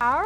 Arr!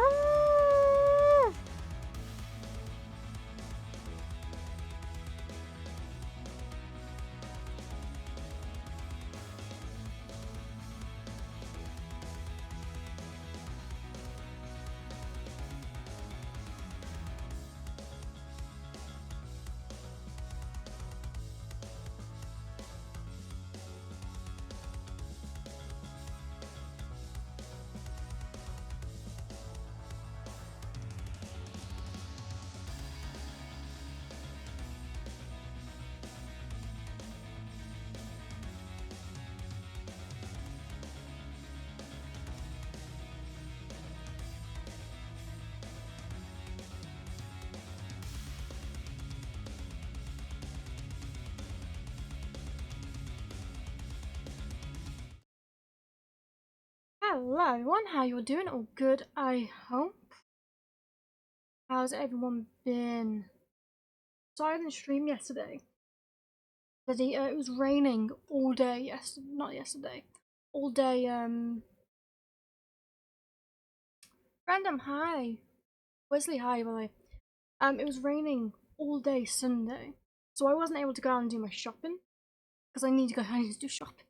Hello everyone, how you all doing? All good, I hope. How's everyone been? So I didn't stream yesterday. It was raining all day not yesterday. All day, random hi. Wesley hi by the way. It was raining all day Sunday. So I wasn't able to go out and do my shopping. Because I need to do shopping.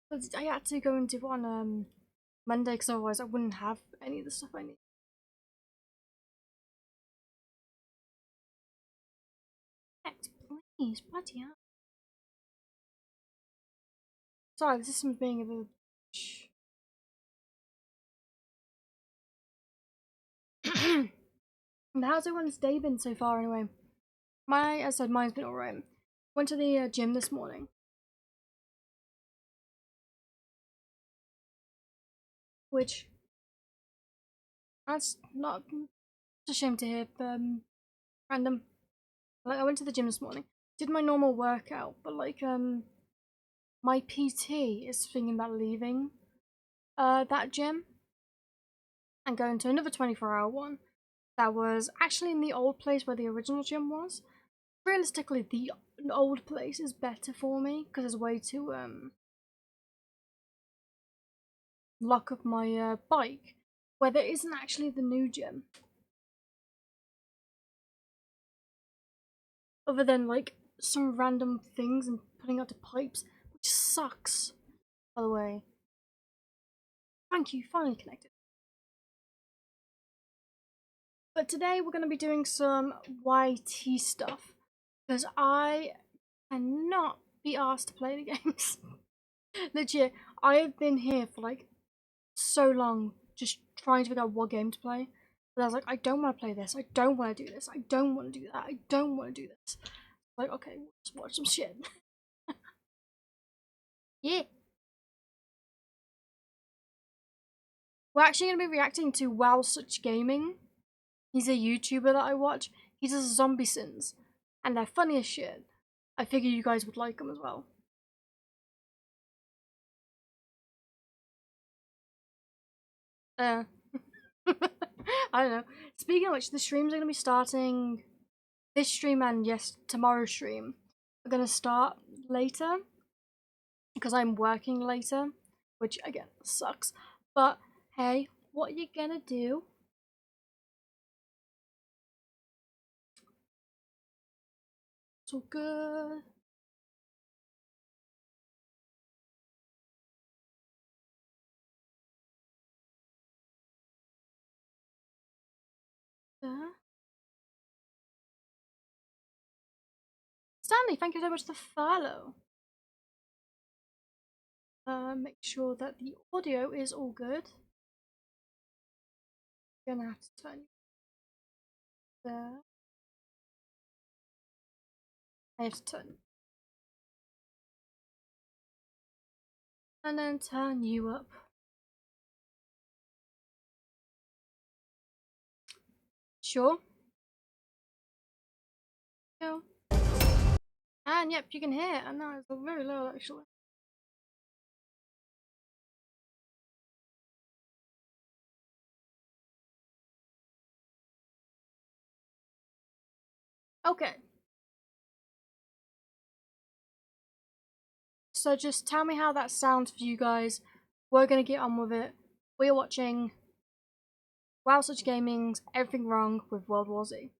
But I had to go and do it on Monday because otherwise I wouldn't have any of the stuff I need. Next, please, bloody hell. Sorry, the system's being a bit. And how's everyone's day been so far anyway? As I said, mine's been alright. Went to the gym this morning. Which, that's not, it's a shame to hear, random. Like, I went to the gym this morning, did my normal workout, but like, my PT is thinking about leaving, that gym and going to another 24-hour one that was actually in the old place where the original gym was. Realistically, the old place is better for me because there's a way to lock up my bike where there isn't actually the new gym. Other than like some random things and putting out the pipes, which sucks, by the way. Thank you, finally connected. But today we're going to be doing some YT stuff because I cannot be asked to play the games. Legit, I have been here for like so long just trying to figure out what game to play. But I was like, I don't want to play this. I don't want to do this. I don't want to do that. I don't want to do this. Like, okay, let's watch some shit. Yeah. We're actually going to be reacting to Wow Such Gaming. He's a YouTuber that I watch. He does zombie sins. And they're funny as shit. I figure you guys would like them as well. Uh, I don't know. Speaking of which, the streams are going to be starting this stream and yes, tomorrow's stream are going to start later because I'm working later, which again sucks. But hey, what are you gonna do? It's all good. Stanley, thank you so much for the follow. Make sure that the audio is all good. Gonna have to turn there. I have to turn and then turn you up. Sure. Go. And yep, you can hear. And now it's very low actually. Okay. So just tell me how that sounds for you guys. We're gonna get on with it. We are watching Wow Such Gaming's Everything Wrong with World War Z.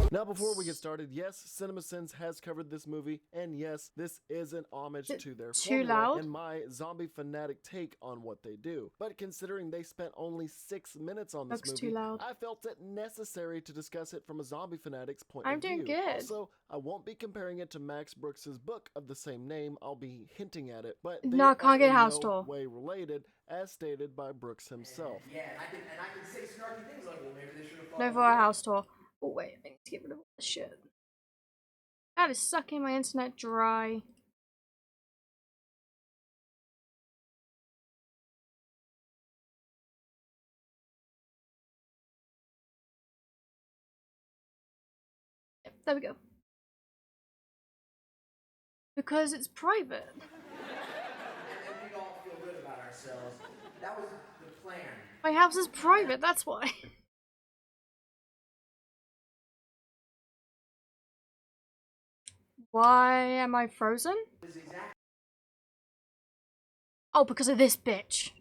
Now, before we get started, yes, CinemaSins has covered this movie, and yes, this is an homage to their Too formula loud? and my zombie fanatic take on what they do. But considering they spent only 6 minutes on this Looks movie, too loud. I felt it necessary to discuss it from a zombie fanatic's point I'm of view. doing good. Also, I won't be comparing it to Max Brooks's book of the same name. I'll be hinting at it, but they No, are can't get in house no tour. way related, as stated by Brooks himself. Yeah, and I can say snarky things like, well, maybe they should have No followed for our house tour. Oh wait, I need to get rid of all this shit. That is sucking my internet dry. Yep, there we go. Because it's private. And we'd all feel good about ourselves. That was the plan. My house is private, that's why. Why am I frozen? Oh, because of this bitch.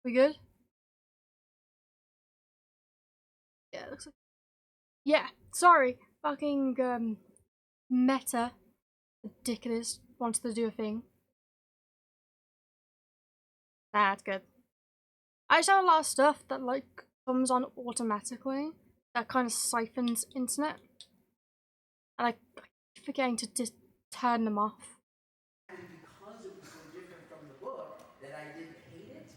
We good? Yeah, it looks like. Yeah, sorry. Fucking, Meta. The dick it is. Wants to do a thing. That's good. I just have a lot of stuff that, like, comes on automatically. That kind of siphons internet. And I keep forgetting to just turn them off. Because it was so different from the book that I didn't hate it,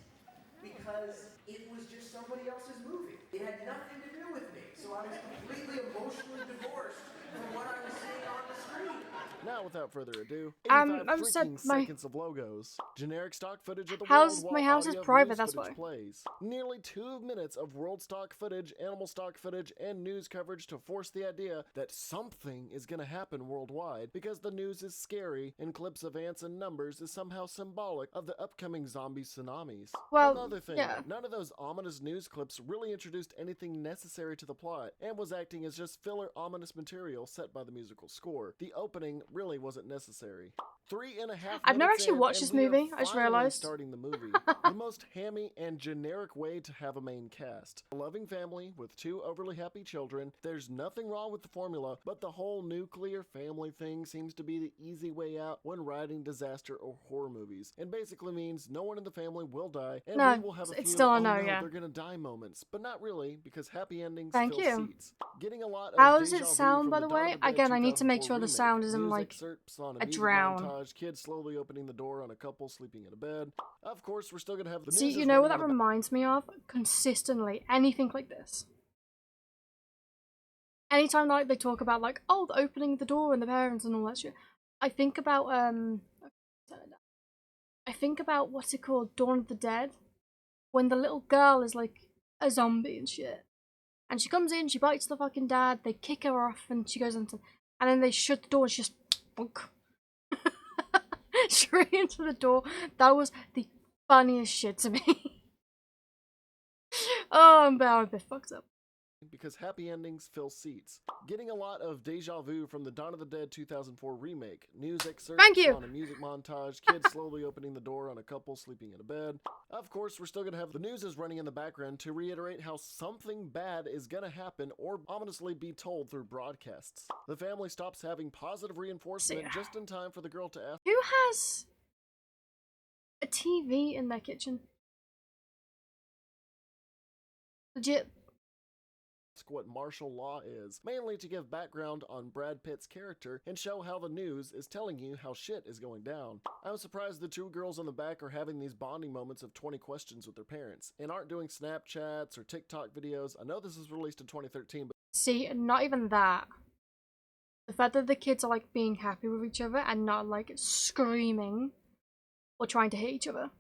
because it was just somebody else's movie. It had nothing to do with me, so I was completely emotionally divorced from what I was seeing on the screen. Now, without further ado, I'm 85 sad freaking my- seconds of logos. Generic stock footage of the House- world my while house is audio of private, news that's footage why. plays. Nearly 2 minutes of world stock footage, animal stock footage, and news coverage to force the idea that something is gonna happen worldwide because the news is scary and clips of ants and numbers is somehow symbolic of the upcoming zombie tsunamis. Well, Another thing, yeah. none of those ominous news clips really introduced anything necessary to the plot and was acting as just filler ominous material set by the musical score. The opening really wasn't necessary. 3.5 I've never minutes actually in, watched and this we are movie, I just finally realised. starting the movie. The most hammy and generic way to have a main cast. A loving family with 2 overly happy children. There's nothing wrong with the formula, but the whole nuclear family thing seems to be the easy way out when writing disaster or horror movies, and basically means no one in the family will die, and No, we will have a it's few still a "oh no, no, yeah. they're gonna die" moments, but not really, because happy endings Thank fill you. seats. Getting a lot of How does deja it vu sound, from by the Dawn of way? the Dead Again, I need to make 2004 sure the remake. sound isn't News like excerpts on a music drown. montage, kids slowly opening the door on a couple sleeping in a bed. Of course, we're still gonna have the See, news you is know what running that in the reminds me of? Consistently, anything like this. Anytime like they talk about like, oh, the opening the door and the parents and all that shit, I think about what's it called, Dawn of the Dead, when the little girl is like a zombie and shit, and she comes in, she bites the fucking dad, they kick her off, and she goes into, and then they shut the door, and she just bonk. Straight into the door. That was the funniest shit to me. Oh, I'm a bit fucked up. because happy endings fill seats. Getting a lot of deja vu from the Dawn of the Dead 2004 remake. News excerpts Thank you. on a music montage, kids slowly opening the door on a couple sleeping in a bed. Of course, we're still gonna have the news is running in the background to reiterate how something bad is gonna happen or ominously be told through broadcasts. The family stops having positive reinforcement See. just in time for the girl to ask Who has a TV in their kitchen? Legit. what martial law is, mainly to give background on Brad Pitt's character and show how the news is telling you how shit is going down. I'm surprised the 2 girls on the back are having these bonding moments of 20 questions with their parents and aren't doing Snapchats or TikTok videos. I know this was released in 2013, but See, not even that. The fact that the kids are like being happy with each other and not like screaming or trying to hit each other.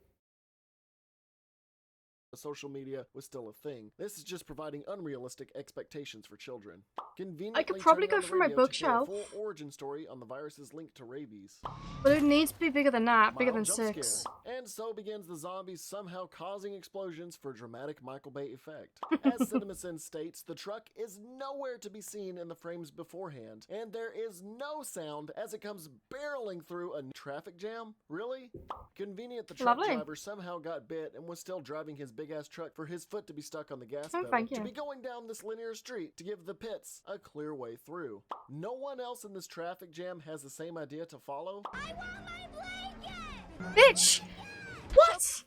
social media was still a thing. This is just providing unrealistic expectations for children. Conveniently, I could probably turning go on the through my radio to hear a bookshelf. full origin story on the virus's link to rabies. But it needs to be bigger than that, bigger Mild than jump 6. scare. And so begins the zombies somehow causing explosions for dramatic Michael Bay effect. As CinemaSins states, the truck is nowhere to be seen in the frames beforehand, and there is no sound as it comes barreling through a traffic jam. Really? Convenient the truck Lovely. driver somehow got bit and was still driving his big ass truck for his foot to be stuck on the gas Oh, pedal thank to you. be going down this linear street to give the pits a clear way through. No one else in this traffic jam has the same idea to follow. I want my blanket! Bitch! What?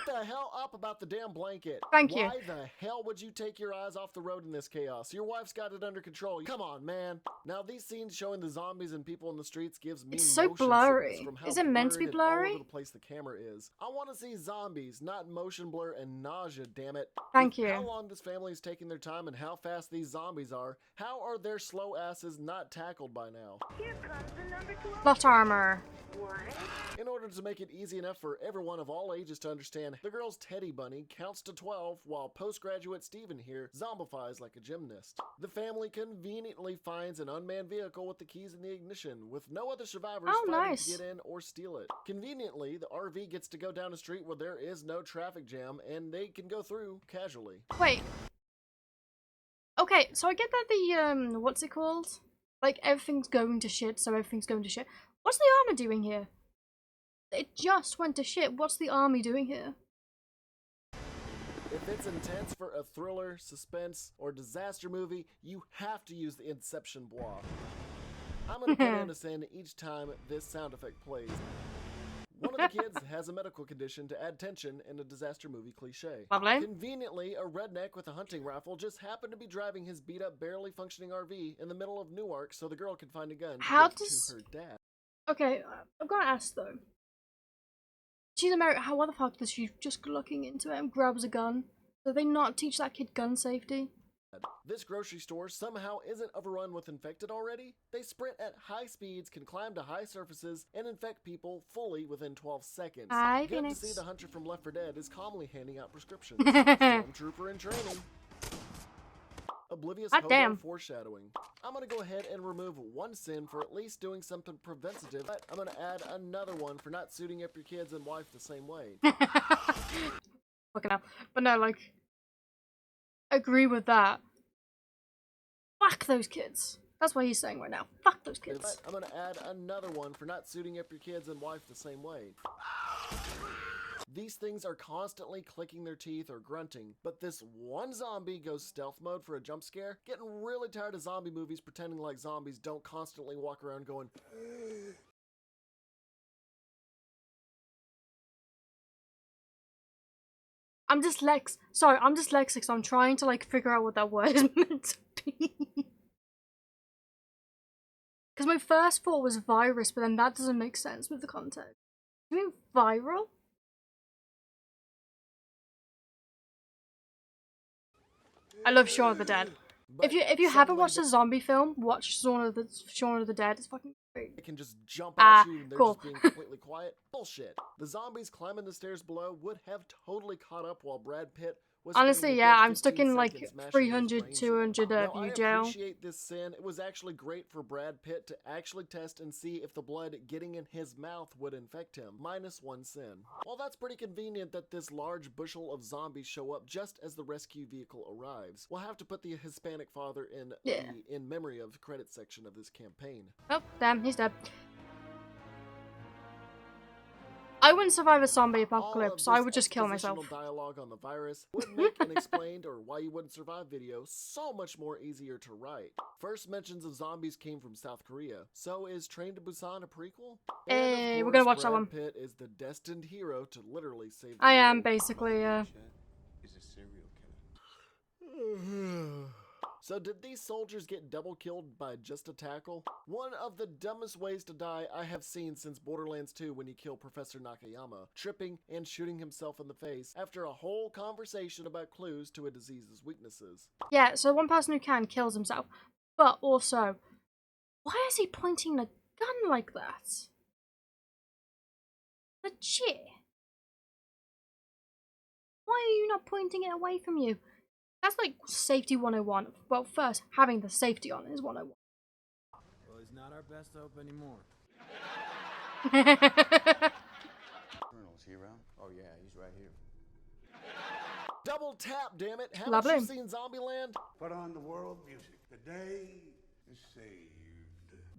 The hell up about the damn blanket. Thank you. Why the hell would you take your eyes off the road in this chaos? Your wife's got it under control. Come on, man. Now these scenes showing the zombies and people in the streets gives me It's so motion blurry. sickness from how Is it meant to be blurred and all blurry? over the place the camera is. I want to see zombies, not motion blur and nausea, damn it. Thank With you. How long this family is taking their time and how fast these zombies are, how are their slow asses not tackled by now? Here comes the number 12. Plot armor. One. In order to make it easy enough for everyone of all ages to understand, the girl's teddy bunny counts to 12 while postgraduate Steven here zombifies like a gymnast. The family conveniently finds an unmanned vehicle with the keys in the ignition, with no other survivors Oh, fighting nice. to get in or steal it. Conveniently, the RV gets to go down a street where there is no traffic jam and they can go through casually. Wait. Okay, so I get that the, what's it called? Like, everything's going to shit, so everything's going to shit. What's the armor doing here? It just went to shit. What's the army doing here? If it's intense for a thriller, suspense, or disaster movie, you have to use the Inception blah. I'm gonna put in a sin each time this sound effect plays. One of the kids has a medical condition to add tension in a disaster movie cliche. Lovely. Conveniently, a redneck with a hunting rifle just happened to be driving his beat-up, barely functioning RV in the middle of Newark so the girl could find a gun to How give does- to her dad. Okay, I've got to ask though. She's American. How the fuck does she just looking into it and grabs a gun? Do they not teach that kid gun safety? This grocery store somehow isn't overrun with infected already. They sprint at high speeds, can climb to high surfaces, and infect people fully within 12 seconds. Hi, Good Phoenix. to see the hunter from Left 4 Dead is calmly handing out prescriptions. Stormtrooper in training. Oblivious Hot hobo damn. foreshadowing. I'm gonna go ahead and remove one sin for at least doing something preventative, but I'm gonna add another one for not suiting up your kids and wife the same way. Fucking hell. But no, like, agree with that. Fuck those kids. That's what he's saying right now. Fuck those But kids. I'm gonna add another one for not suiting up your kids and wife the same way. These things are constantly clicking their teeth or grunting, but this one zombie goes stealth mode for a jump scare. Getting really tired of zombie movies pretending like zombies don't constantly walk around going, I'm dyslexic, so I'm trying to like figure out what that word is meant to be. Because my first thought was virus, but then that doesn't make sense with the context. You mean viral? I love Shaun of the Dead. but If you haven't suddenly watched a zombie film, watch Shaun of the Dead. It's fucking great. they can just jump Ah, at you and they're cool. just being completely quiet. Bullshit. The zombies climbing the stairs below would have totally caught up while Brad Pitt was Honestly, spending a yeah, good I'm stuck 15 in like seconds smashing his 300, brains 200 out. Now, view I jail. appreciate this sin. It was actually great for Brad Pitt to actually test and see if the blood getting in his mouth would infect him. Minus one sin. While that's pretty convenient that this large bushel of zombies show up just as the rescue vehicle arrives, we'll have to put the Hispanic father in Yeah. the in memory of credit section of this campaign. Oh, damn, he's dead. I wouldn't survive a zombie apocalypse, so All I of would this just kill myself. expositional dialogue on the virus would make an explained or why you wouldn't survive video so much more easier to write. First mentions of zombies came from South Korea. So is Train to Busan a prequel? And of Hey, we're course, gonna watch that Brad one. Pitt is the destined hero to literally save the I am world. basically, Is a serial killer. So did these soldiers get double killed by just a tackle? One of the dumbest ways to die I have seen since Borderlands 2 when you kill Professor Nakayama, tripping and shooting himself in the face after a whole conversation about clues to a disease's weaknesses. yeah, so one person who can kills himself. But also, why is he pointing a gun like that? Legit. Why are you not pointing it away from you? That's like safety 101. Well, first, having the safety on is 101. Well, he's not our best hope anymore. Colonel's he around? Oh yeah, he's right here. Double tap, damn it! Haven't Lovely. you seen Zombieland? Put on the world music. The day is saved.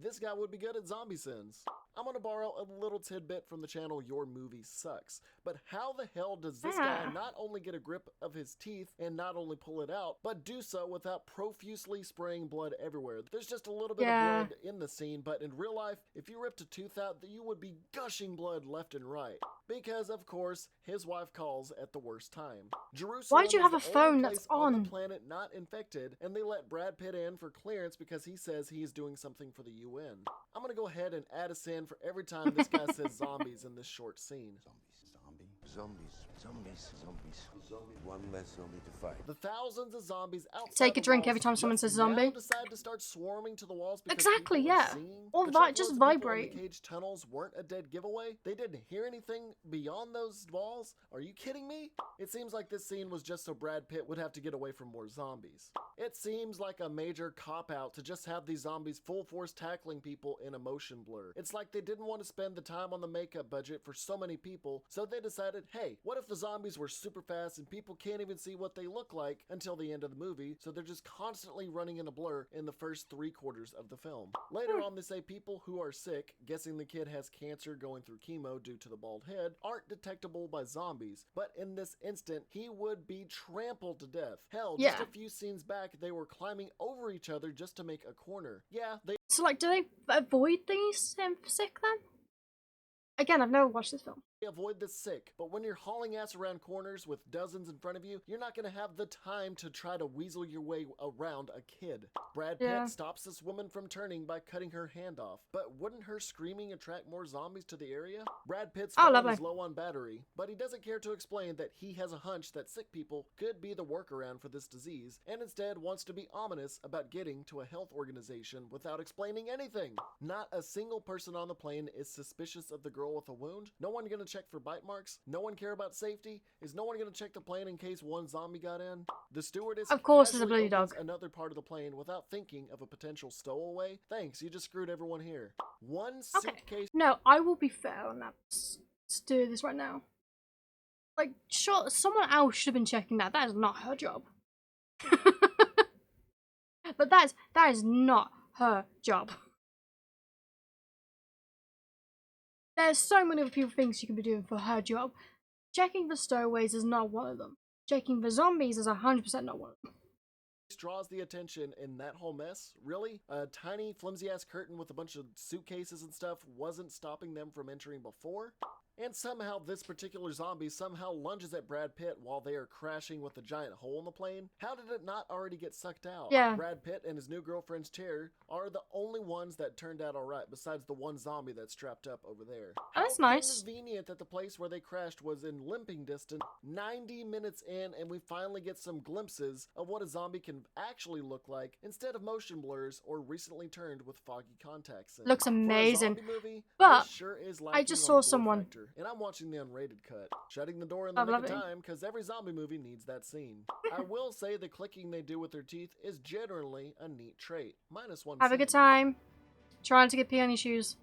This guy would be good at zombie sins. I'm gonna borrow a little tidbit from the channel Your Movie Sucks. But how the hell does this guy not only get a grip of his teeth and not only pull it out, but do so without profusely spraying blood everywhere? There's just a little bit of blood in the scene, but in real life, if you ripped a tooth out, you would be gushing blood left and right. Because, of course, his wife calls at the worst time. Jerusalem Why'd you is have the a phone only that's place on on? the planet not infected, and they let Brad Pitt in for clearance because he says he is doing something for the UN. I'm gonna go ahead and add a sin for every time this guy says zombies in this short scene. Zombie. One less zombie to fight. The thousands of zombies outside Take a the drink walls every time someone just says now zombie. decide to start swarming to the walls because Exactly, people are yeah. seeing? Or The just truckloads of people in vibrate. the cage tunnels weren't a dead giveaway? They didn't hear anything beyond those walls? Are you kidding me? It seems like this scene was just so Brad Pitt would have to get away from more zombies. It seems like a major cop-out to just have these zombies full force tackling people in a motion blur. It's like they didn't want to spend the time on the makeup budget for so many people, so they decided, hey, what if the zombies were super fast and people can't even see what they look like until the end of the movie, so they're just constantly running in a blur in the first 3/4 of the film. Later on, they say people who are sick, guessing the kid has cancer going through chemo due to the bald head, aren't detectable by zombies, but in this instant, he would be trampled to death. Hell, just Yeah. a few scenes back, they were climbing over each other just to make a corner. Yeah, they So, like, do they avoid these sick then? Again, I've never watched this film. avoid the sick, but when you're hauling ass around corners with dozens in front of you, you're not gonna have the time to try to weasel your way around a kid. Brad Pitt Yeah. stops this woman from turning by cutting her hand off, but wouldn't her screaming attract more zombies to the area? Brad Pitt's Oh, phone lovely. is low on battery, but he doesn't care to explain that he has a hunch that sick people could be the workaround for this disease, and instead wants to be ominous about getting to a health organization without explaining anything. Not a single person on the plane is suspicious of the girl with a wound. No one gonna check for bite marks. No one care about safety. Is no one gonna check the plane in case one zombie got in? The stewardess Of course, there's a casually blue opens dog. another part of the plane without thinking of a potential stowaway. Thanks, you just screwed everyone here. One Okay. suitcase No, I will be fair on that. Let's do this right now. Like, sure, someone else should have been checking that. That is not her job. But that is not her job. There's so many other things you can be doing for her job. Checking for stowaways is not one of them. Checking for zombies is 100% not one of them. draws the attention in that whole mess. Really? A tiny flimsy ass curtain with a bunch of suitcases and stuff wasn't stopping them from entering before? And somehow this particular zombie somehow lunges at Brad Pitt while they are crashing with a giant hole in the plane? How did it not already get sucked out? Yeah. Brad Pitt and his new girlfriend's chair are the only ones that turned out alright, besides the one zombie that's strapped up over there. Oh, that's How nice. convenient that the place where they crashed was in limping distance, 90 minutes in, and we finally get some glimpses of what a zombie can actually look like instead of motion blurs or recently turned with foggy contacts. In. Looks For a amazing. zombie movie, But this sure is I lacking just on saw gore someone- factor, and I'm watching the unrated cut, shutting the door in the Oh, nick of lovely. time because every zombie movie needs that scene. I will say the clicking they do with their teeth is generally a neat trait. -1. Have a good time. Trying to get pee on your shoes.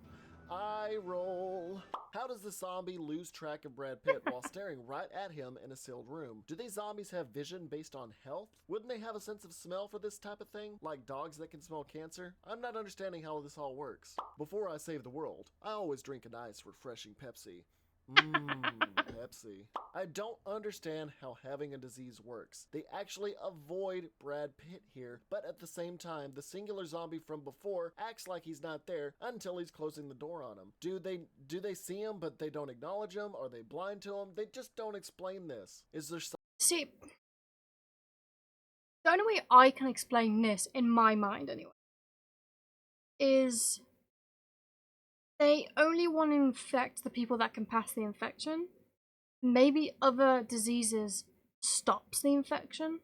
Eye roll. How does the zombie lose track of Brad Pitt while staring right at him in a sealed room? Do these zombies have vision based on health? Wouldn't they have a sense of smell for this type of thing? Like dogs that can smell cancer? I'm not understanding how this all works. Before I save the world, I always drink a nice, refreshing Pepsi. Pepsi. I don't understand how having a disease works. They actually avoid Brad Pitt here, but at the same time, the singular zombie from before acts like he's not there until he's closing the door on him. Do they see him but they don't acknowledge him? Are they blind to him? They just don't explain this. Is there See, the only way I can explain this, in my mind anyway, is they only want to infect the people that can pass the infection. Maybe other diseases stops the infection.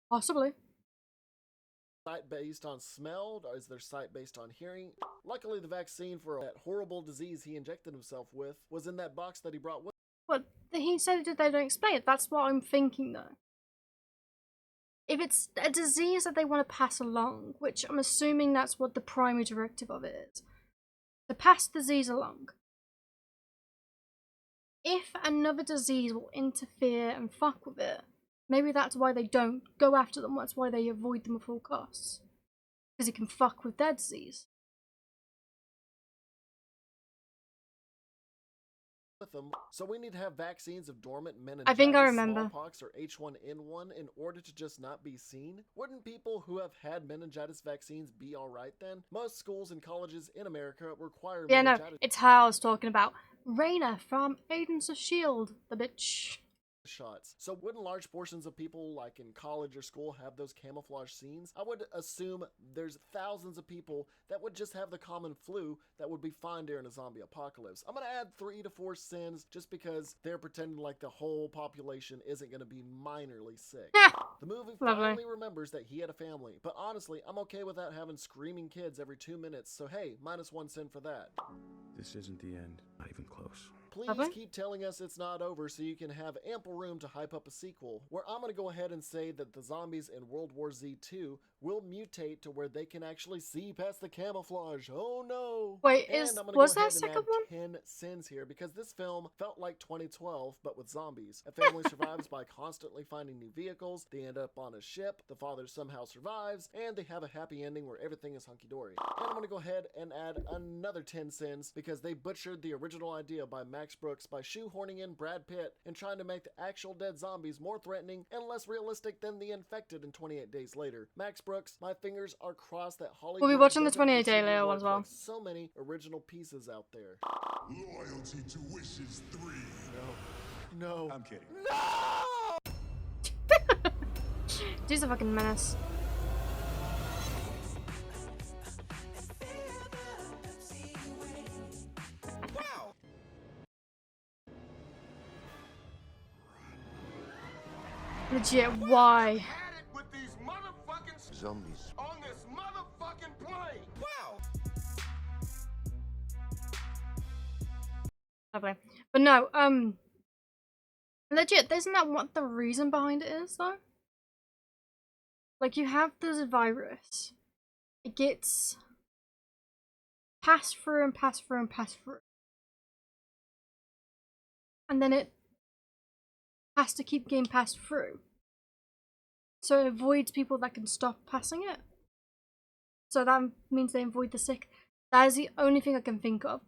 Possibly. sight based on smell? Or is there sight based on hearing? Luckily, the vaccine for that horrible disease he injected himself with was in that box that he brought with. But he said that they don't explain it. That's what I'm thinking though. If it's a disease that they want to pass along, which I'm assuming that's what the primary directive of it is, to pass the disease along. If another disease will interfere and fuck with it, maybe that's why they don't go after them. That's why they avoid them at all costs. Because it can fuck with their disease. With them, so we need to have vaccines of dormant meningitis, I think I remember. smallpox, or H1N1 in order to just not be seen? Wouldn't people who have had meningitis vaccines be alright then? Most schools and colleges in America require Yeah, no, meningitis it's how I was talking about. Raina from Agents of S.H.I.E.L.D., the bitch. shots. So wouldn't large portions of people like in college or school have those camouflage scenes? I would assume there's thousands of people that would just have the common flu that would be fine during a zombie apocalypse. I'm gonna add 3 to 4 sins just because they're pretending like the whole population isn't gonna be minorly sick. The movie Lovely. finally remembers that he had a family, but honestly, I'm okay without having screaming kids every 2 minutes, so hey, -1 sin for that. This isn't the end. Not even close. Please Lovely. keep telling us it's not over so you can have ample room to hype up a sequel, where I'm going to go ahead and say that the zombies in World War Z 2 will mutate to where they can actually see past the camouflage. Oh no! Wait, And I'm gonna was go that ahead and second add one? 10 sins here because this film felt like 2012 but with zombies. A family survives by constantly finding new vehicles, they end up on a ship, the father somehow survives, and they have a happy ending where everything is hunky-dory. And I'm gonna go ahead and add another 10 sins because they butchered the original idea by Max Brooks by shoehorning in Brad Pitt and trying to make the actual dead zombies more threatening and less realistic than the infected in 28 Days Later. Max Brooks, my fingers are crossed that Hollywood We'll be watching the doesn't 28 Day continue to Later work one as well. like so many original pieces out there. Loyalty to wishes 3. No. I'm kidding. Dude's a fucking menace. Legit, why? Had it with these motherfucking Zombies. on this motherfucking plane. Wow. Lovely. But no, legit, isn't that what the reason behind it is, though? Like, you have this virus. It gets passed through and passed through and passed through. And then it has to keep getting passed through. So it avoids people that can stop passing it. So that means they avoid the sick. That is the only thing I can think of.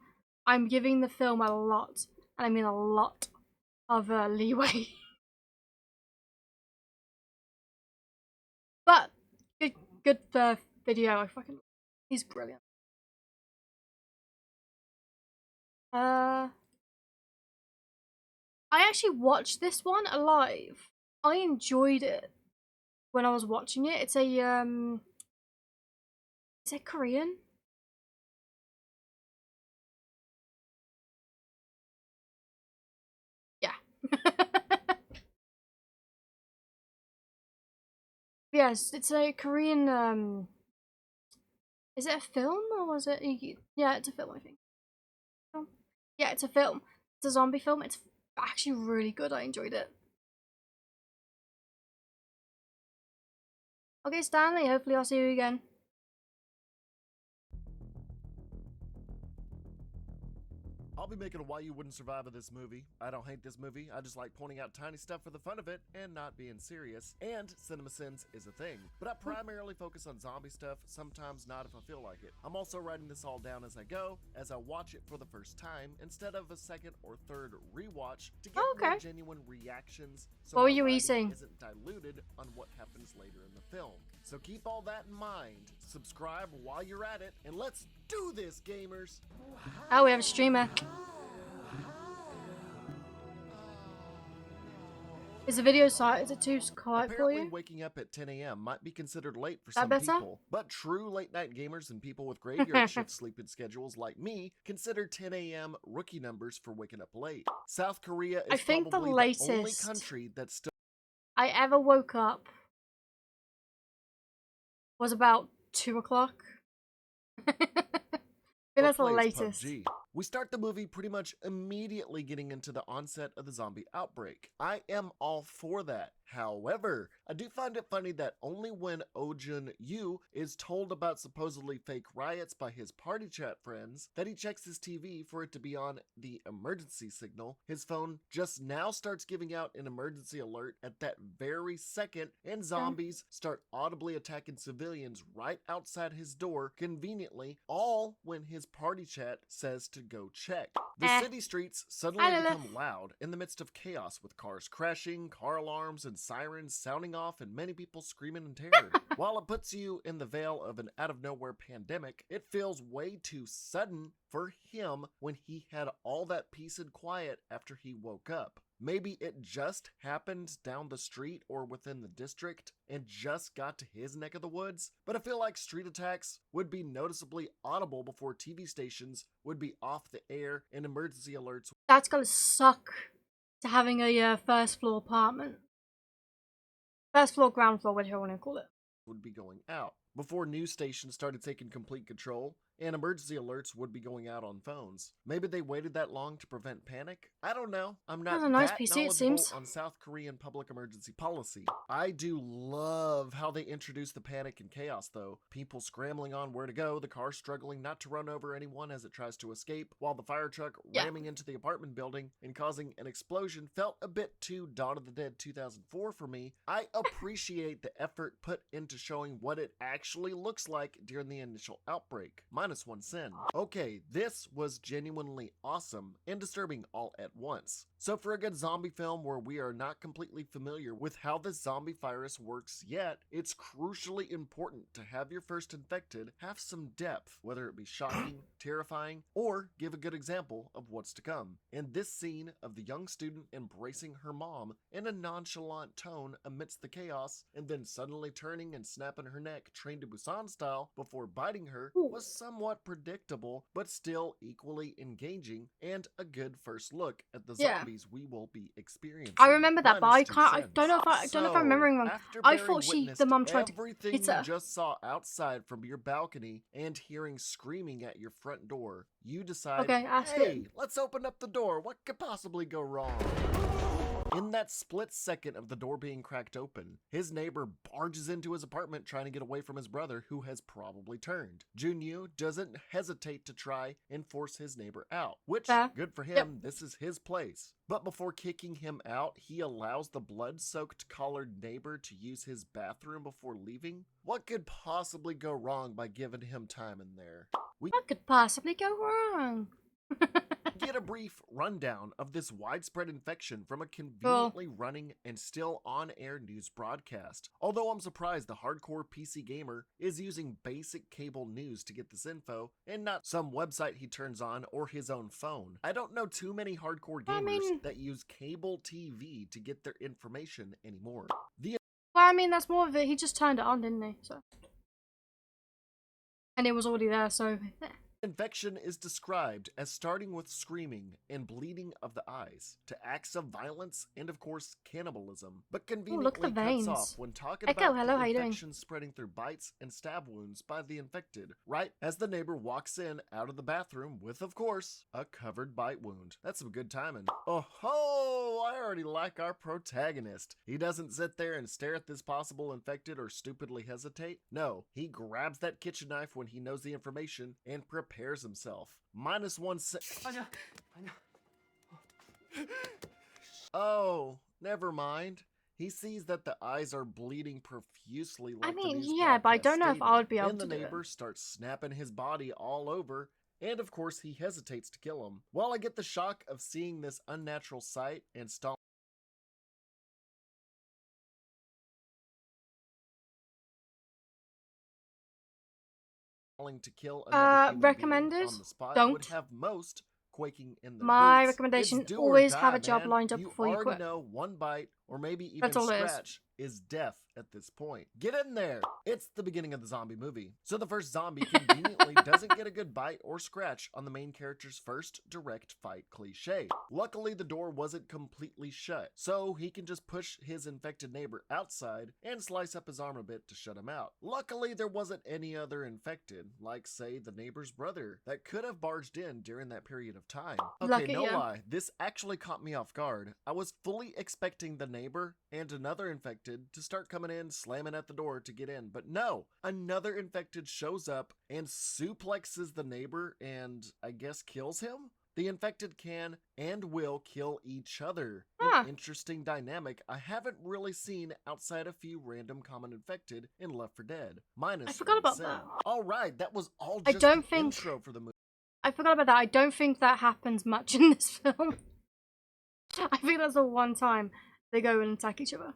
I'm giving the film a lot, and I mean a lot, of leeway. But good video. I fucking, he's brilliant. I actually watched this one alive. I enjoyed it when I was watching it. It's a is it Korean? Yeah. Yes, it's a Korean, is it a film or was it yeah, it's a film, I think. Yeah, it's a film. It's a zombie film. It's actually really good. I enjoyed it. Okay, Stanley, hopefully I'll see you again. I'll be making a Why You Wouldn't Survive of this movie. I don't hate this movie, I just like pointing out tiny stuff for the fun of it and not being serious. And cinema sins is a thing. But I primarily focus on zombie stuff, sometimes not if I feel like it. I'm also writing this all down as I go, as I watch it for the first time, instead of a second or third rewatch to get more genuine reactions. So What were my you writing eating? isn't diluted on what happens later in the film. So keep all that in mind. Subscribe while you're at it, and let's do this, gamers! Oh, we have a streamer. Is the video site, is it too quiet for Apparently, you? waking up at 10 a.m. might be considered late for That some better? people, but true late-night gamers and people with graveyard shift sleeping schedules like me consider 10 a.m. rookie numbers for waking up late. South Korea is I think the probably the only latest country that's still I ever woke up was about 2 o'clock. I think that's the plays latest. PUBG. We start the movie pretty much immediately getting into the onset of the zombie outbreak. I am all for that. However, I do find it funny that only when Oh-jun Yu is told about supposedly fake riots by his party chat friends that he checks his TV for it to be on the emergency signal. His phone just now starts giving out an emergency alert at that very second, and zombies start audibly attacking civilians right outside his door, conveniently, all when his party chat says to go check. The city streets suddenly become loud in the midst of chaos, with cars crashing, car alarms and sirens sounding off, and many people screaming in terror. While it puts you in the veil of an out-of-nowhere pandemic, it feels way too sudden for him when he had all that peace and quiet after he woke up. Maybe it just happened down the street or within the district and just got to his neck of the woods, but I feel like street attacks would be noticeably audible before TV stations would be off the air and emergency alerts That's gotta suck to having a first floor apartment. First floor, ground floor, whatever you want to call it. would be going out. Before news stations started taking complete control, and emergency alerts would be going out on phones. Maybe they waited that long to prevent panic? I don't know. I'm not That's a nice that PC, it knowledgeable seems. on South Korean public emergency policy. I do love how they introduce the panic and chaos, though. People scrambling on where to go, the car struggling not to run over anyone as it tries to escape, while the fire truck ramming into the apartment building and causing an explosion felt a bit too Dawn of the Dead 2004 for me. I appreciate the effort put into showing what it actually looks like during the initial outbreak. -1 sin. Okay, this was genuinely awesome and disturbing all at once. So for a good zombie film where we are not completely familiar with how the zombie virus works yet, it's crucially important to have your first infected have some depth, whether it be shocking, terrifying, or give a good example of what's to come. And this scene of the young student embracing her mom in a nonchalant tone amidst the chaos, and then suddenly turning and snapping her neck Train to Busan style before biting her, was somewhat predictable, but still equally engaging, and a good first look at the zombies we will be experiencing. I remember that, but I -2 can't. I cents. don't know if I'm remembering wrong. After I bearing thought witness the mum to tried to everything hit you her. just saw outside from your balcony and hearing screaming at your front door, you decide, Okay, ask hey, it. let's open up the door. What could possibly go wrong? In that split second of the door being cracked open, his neighbor barges into his apartment trying to get away from his brother, who has probably turned. Junyu doesn't hesitate to try and force his neighbor out, which, Fair. good for him, this is his place. But before kicking him out, he allows the blood-soaked collared neighbor to use his bathroom before leaving? What could possibly go wrong by giving him time in there? We What could possibly go wrong? get a brief rundown of this widespread infection from a conveniently running and still on-air news broadcast. Although I'm surprised the hardcore PC gamer is using basic cable news to get this info and not some website he turns on or his own phone. I don't know too many hardcore gamers that use cable TV to get their information anymore. The Well, I mean, that's more of it. He just turned it on, didn't he? So, and it was already there. So, infection is described as starting with screaming and bleeding of the eyes, to acts of violence and of course cannibalism, but conveniently look at the cuts veins. off when talking Echo, about hello, the how you doing? infection spreading through bites and stab wounds by the infected, right as the neighbor walks in out of the bathroom with, of course, a covered bite wound. That's some good timing. Oh ho! I already like our protagonist. He doesn't sit there and stare at this possible infected or stupidly hesitate. No, he grabs that kitchen knife when he knows the information and prepares himself. -1 cent. Oh, never mind. He sees that the eyes are bleeding profusely like I mean, the news yeah, but I broadcast don't know if I would be stated, able and to the do it. neighbor starts snapping his body all over, and of course he hesitates to kill him. While I get the shock of seeing this unnatural sight and stalling to kill another human recommended? being on the spot Don't. would have most quaking in their My boots. recommendation, It's do or always die, have a job man. lined up you before you already quit. know one bite or maybe even That's all it is. Scratch is deaf at this point. Get in there! It's the beginning of the zombie movie. So the first zombie conveniently doesn't get a good bite or scratch on the main character's first direct fight cliche. Luckily, the door wasn't completely shut, so he can just push his infected neighbor outside and slice up his arm a bit to shut him out. Luckily, there wasn't any other infected, like say the neighbor's brother, that could have barged in during that period of time. Okay, Lucky, no yeah. lie, this actually caught me off guard. I was fully expecting the neighbor and another infected to start coming in, slamming at the door to get in, but no, another infected shows up and suplexes the neighbor and I guess kills him? The infected can and will kill each other. Huh. An interesting dynamic I haven't really seen outside a few random common infected in Left 4 Dead. Minus I forgot about Sin. that. Alright, that was all I just don't the think- intro for the movie. I forgot about that. I don't think that happens much in this film. I think that's the one time they go and attack each other.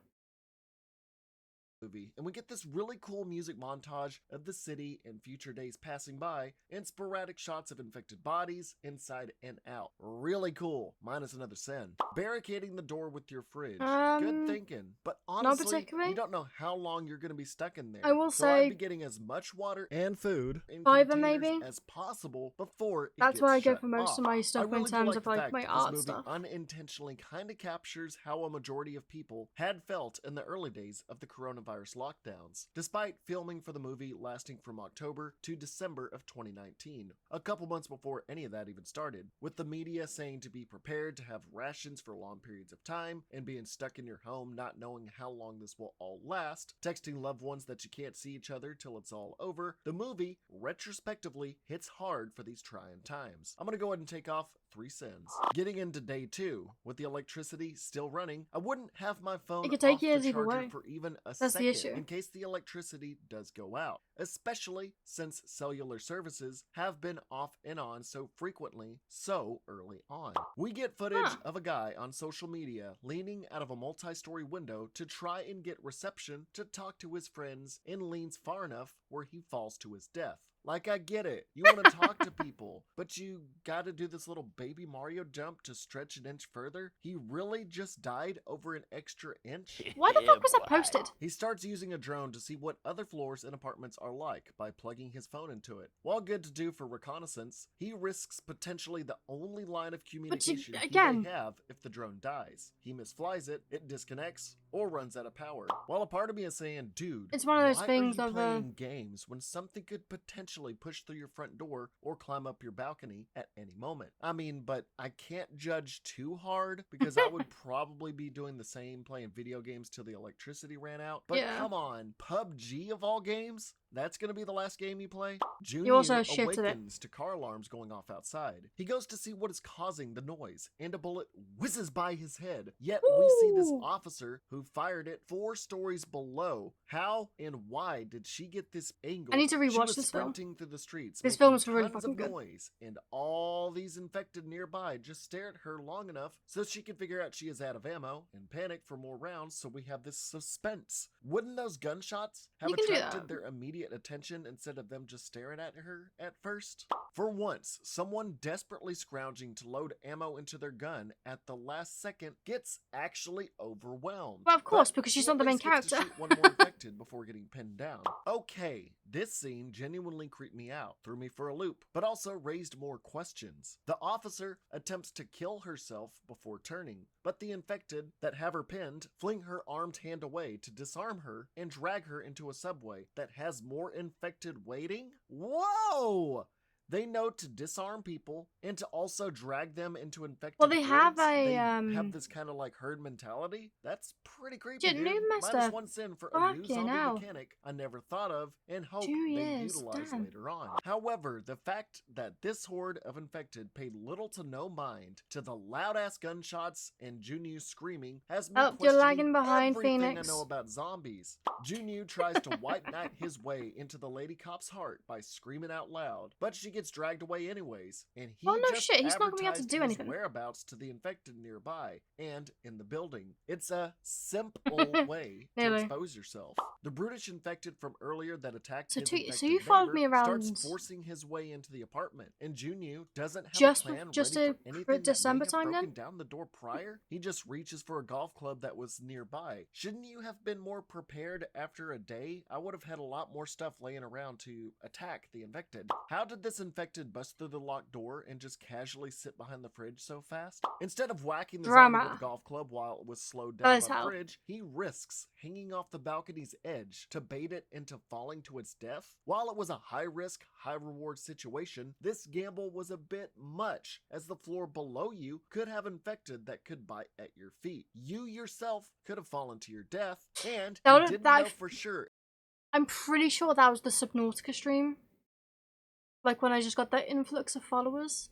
And we get this really cool music montage of the city and future days passing by and sporadic shots of infected bodies inside and out. Really cool, minus another sin. Barricading the door with your fridge. Good thinking. But honestly, particularly. you don't know how long you're going to be stuck in there. I will so say- I'd be getting as much water and food in Fiber, containers maybe? as possible before it That's gets where I go shut for most off. of my I stuff really in do terms of the like fact my that art this movie stuff. unintentionally kind of captures how a majority of people had felt in the early days of the coronavirus lockdowns, despite filming for the movie lasting from October to December of 2019, a couple months before any of that even started, with the media saying to be prepared to have rations for long periods of time and being stuck in your home not knowing how long this will all last, texting loved ones that you can't see each other till it's all over. The movie retrospectively hits hard for these trying times. I'm gonna go ahead and take off 3 sins. Getting into day 2, with the electricity still running, I wouldn't have my phone It could take off the years either charger way. for even a That's the second issue. in case the electricity does go out, especially since cellular services have been off and on so frequently so early on. We get footage Huh. of a guy on social media leaning out of a multi-story window to try and get reception to talk to his friends and leans far enough where he falls to his death. Like, I get it. You want to talk to people, but you gotta do this little baby Mario jump to stretch an inch further? He really just died over an extra inch? Why the fuck was that posted? He starts using a drone to see what other floors and apartments are like by plugging his phone into it. While good to do for reconnaissance, he risks potentially the only line of communication he again- may have if the drone dies. He misflies it, it disconnects, or runs out of power. While a part of me is saying, dude, It's one of those why things are you of, playing games when something could potentially push through your front door or climb up your balcony at any moment? I mean, but I can't judge too hard because I would probably be doing the same, playing video games till the electricity ran out. But Yeah. come on, PUBG of all games? That's gonna be the last game you play? Junyu You also shit at it. awakens to car alarms going off outside. He goes to see what is causing the noise, and a bullet whizzes by his head. Yet we see this Ooh. officer who fired it 4 stories below. How and why did she get this angle? I need to She rewatch was this film. sprinting through the streets. This making film is really tons fucking of good. noise, and all these infected nearby just stare at her long enough so she can figure out she is out of ammo and panic for more rounds. So we have this suspense. Wouldn't those gunshots have You can do attracted that. their immediate attention instead of them just staring at her at first? For once, someone desperately scrounging to load ammo into their gun at the last second gets actually overwhelmed. Well, of course, But because she's she not the at main least gets to character. shoot one more infected before getting pinned down. Okay, this scene genuinely creeped me out, threw me for a loop, but also raised more questions. The officer attempts to kill herself before turning, but the infected that have her pinned fling her armed hand away to disarm her and drag her into a subway that has more infected waiting? Whoa! They know to disarm people and to also drag them into infected Well, they have hoods. a, They um, have this kind of like herd mentality. That's pretty creepy, Dude, dude. new Minus master. 1 sin for a new Fucking zombie hell. mechanic I never thought of and hope 2 they years, utilize damn. later on. However, the fact that this horde of infected paid little to no mind to the loud-ass gunshots and Junyu screaming has me Oh, you're questioning lagging behind, everything Phoenix. I know about zombies. Junyu tries to white knight his way into the lady cop's heart by screaming out loud, but she gets dragged away anyways, and he Oh, no just shit, he's not gonna be able to advertised do his anything. whereabouts to the infected nearby and in the building. It's a simple way to Nearly. expose yourself. The brutish infected from earlier that attacked So his so infected you followed me neighbor around starts forcing his way into the apartment, and Junyu doesn't have just a plan just ready a for anything that December may have time broken then? down the door prior. He just reaches for a golf club that was nearby. Shouldn't you have been more prepared after a day? I would have had a lot more stuff laying around to attack the infected. How did this infected bust through the locked door and just casually sit behind the fridge so fast? Instead of whacking the zombie with Drama. a golf club while it was slowed That down is by the how. fridge, he risks hanging off the balcony's edge to bait it into falling to its death. While it was a high-risk, high-reward situation, this gamble was a bit much, as the floor below you could have infected that could bite at your feet. You yourself could have fallen to your death, and That you would- didn't that- know for sure. I'm pretty sure that was the Subnautica stream. Like when I just got that influx of followers.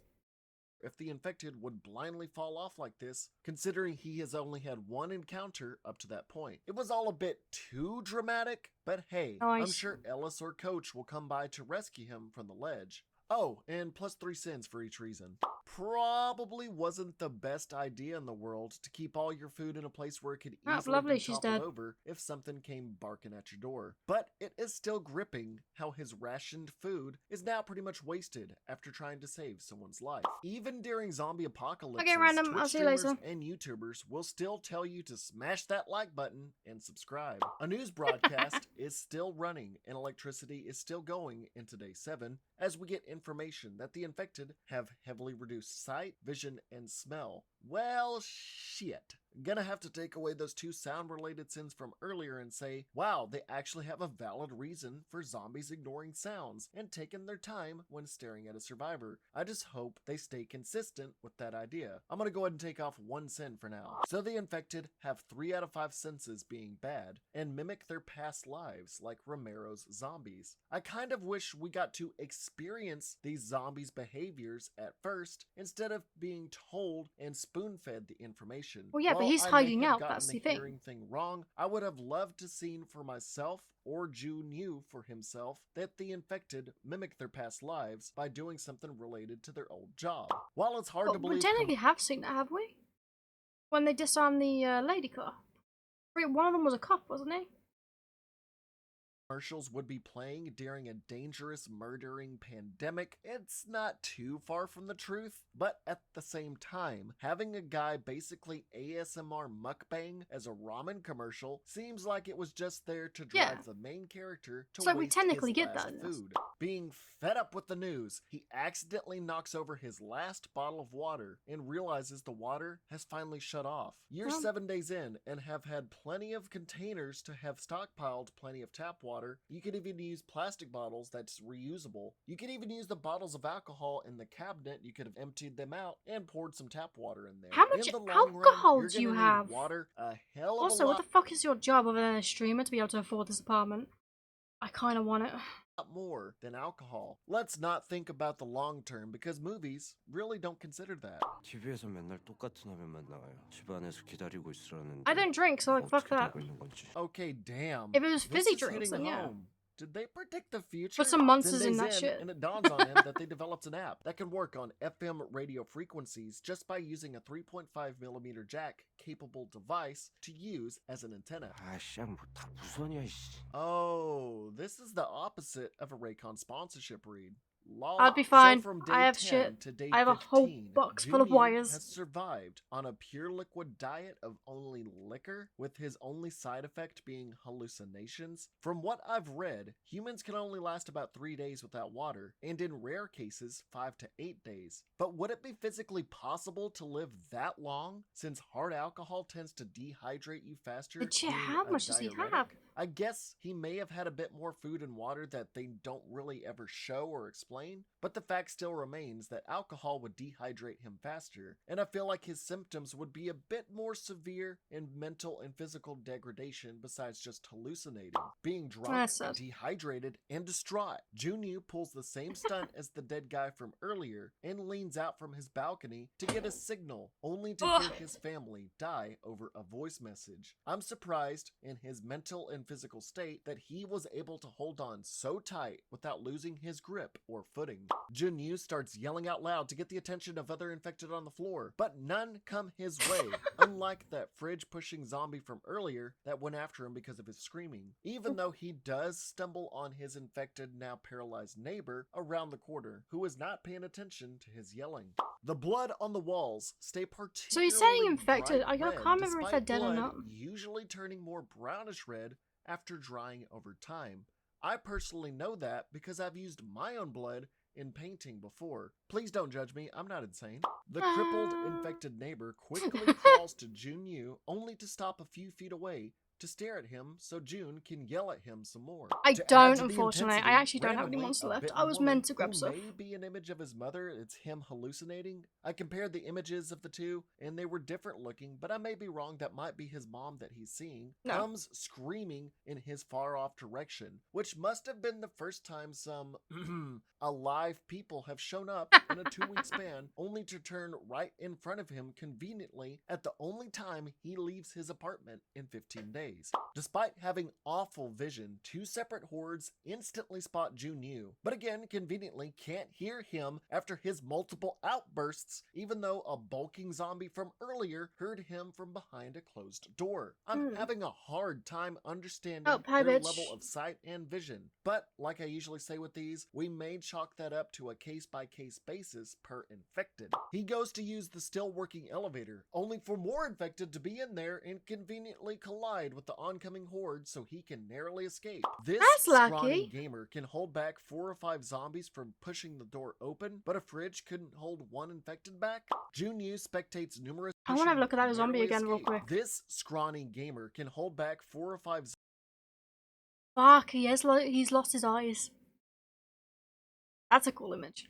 If the infected would blindly fall off like this, considering he has only had one encounter up to that point. It was all a bit too dramatic, but hey, I'm Nice. sure Ellis or Coach will come by to rescue him from the ledge. Oh, and plus 3 cents for each reason. Probably wasn't the best idea in the world to keep all your food in a place where it could Ah, easily lovely, be she's toppled dead. over if something came barking at your door. But it is still gripping how his rationed food is now pretty much wasted after trying to save someone's life. Even during zombie apocalypses, Okay, random, Twitch I'll see you streamers later. and YouTubers will still tell you to smash that like button and subscribe. A news broadcast is still running and electricity is still going into day 7 as we get information that the infected have heavily reduced sight, vision, and smell. Well, shit. Gonna have to take away those 2 sound-related sins from earlier and say, wow, they actually have a valid reason for zombies ignoring sounds and taking their time when staring at a survivor. I just hope they stay consistent with that idea. I'm gonna go ahead and take off 1 sin for now. So the infected have 3 out of 5 senses being bad and mimic their past lives like Romero's zombies. I kind of wish we got to experience these zombies' behaviors at first instead of being told and spoon-fed the information. Well, yeah, but While he's I may hiding have out, gotten that's the thing. hearing thing wrong, I would have loved to seen for myself or Junyu for himself that the infected mimic their past lives by doing something related to their old job. While it's hard to Well, we believe technically have seen that, have we? When they disarmed the lady car. Wait, one of them was a cop, wasn't he? commercials would be playing during a dangerous murdering pandemic, it's not too far from the truth. But at the same time, having a guy basically ASMR mukbang as a ramen commercial seems like it was just there to drive Yeah. the main character to So we waste technically his get last that in this. food. Being fed up with the news, he accidentally knocks over his last bottle of water and realizes the water has finally shut off. You're Well- 7 days in and have had plenty of containers to have stockpiled plenty of tap water. You could even use plastic bottles that's reusable. You could even use the bottles of alcohol in the cabinet. You could have emptied them out and poured some tap water in there. How much in the long alcohol run, do you you're gonna need have? water a hell of Also, a what lot the fuck is your job other than a streamer to be able to afford this apartment? I kind of want it. more than alcohol. Let's not think about the long term because movies really don't consider that. TV에서 맨날 똑같은 화면만 나와요. 집안에서 기다리고 있으라는데 I don't drink, so like, fuck 어떻게 that. 되고 있는 건지. Okay, damn. If it was This fizzy is drinks, hitting then yeah. home. Did they predict the future? Put some monsters 10 in days that shit. And it dawns on him that they developed an app that can work on FM radio frequencies just by using a 3.5mm jack capable device to use as an antenna. 아씨, 뭐다 무선이야, 씨. Oh, this is the opposite of a Raycon sponsorship read. Lol. I'd be So fine. from I day have 10 shit. to day I have a whole 15, box full of Junyu wires. has survived on a pure liquid diet of only liquor, with his only side effect being hallucinations. From what I've read, humans can only last about 3 days without water, and in rare cases, 5 to 8 days. But would it be physically possible to live that long, since hard alcohol tends to dehydrate you faster? But shit, being how a much does he diuretic? have? I guess he may have had a bit more food and water that they don't really ever show or explain, but the fact still remains that alcohol would dehydrate him faster, and I feel like his symptoms would be a bit more severe in mental and physical degradation besides just hallucinating. Being drunk, That's sad. dehydrated, and distraught, Junyu pulls the same stunt as the dead guy from earlier and leans out from his balcony to get a signal, only to hear Ugh. his family die over a voice message. I'm surprised in his mental and physical state that he was able to hold on so tight without losing his grip or footing. Junyu starts yelling out loud to get the attention of other infected on the floor, but none come his way, unlike that fridge-pushing zombie from earlier that went after him because of his screaming, even though he does stumble on his infected, now paralyzed neighbor around the corner, who is not paying attention to his yelling. The blood on the walls stay particularly So he's saying infected. bright I can't red, remember if they're despite dead or blood not. usually turning more brownish red after drying over time. I personally know that because I've used my own blood in painting before. Please don't judge me, I'm not insane. The crippled, infected neighbor quickly crawls to Junyu, only to stop a few feet away to stare at him so June can yell at him some more. I To add don't, to the unfortunately. I intensity, actually don't have any randomly, monster a left. bitten I was woman meant to grab who stuff. may be an image of his mother, it's him hallucinating. I compared the images of the two, and they were different looking, but I may be wrong. That might be his mom that he's seeing. No. Comes screaming in his far-off direction, which must have been the first time some alive people have shown up in a 2-week span, only to turn right in front of him conveniently at the only time he leaves his apartment in 15 days. Despite having awful vision, 2 separate hordes instantly spot Junyu, but again conveniently can't hear him after his multiple outbursts, even though a bulking zombie from earlier heard him from behind a closed door. I'm having a hard time understanding Oh, hi, their bitch. level of sight and vision, but like I usually say with these, we may chalk that up to a case-by-case basis per infected. He goes to use the still working elevator, only for more infected to be in there and conveniently collide with the oncoming horde so he can narrowly escape. This That's lucky. scrawny gamer can hold back 4 or 5 zombies from pushing the door open, but a fridge couldn't hold 1 infected back. Junyu spectates numerous. I wanna have a look at that pushing zombie narrowly again real escape. quick. This scrawny gamer can hold back 4 or 5 Fuck, he's lost his eyes. That's a cool image.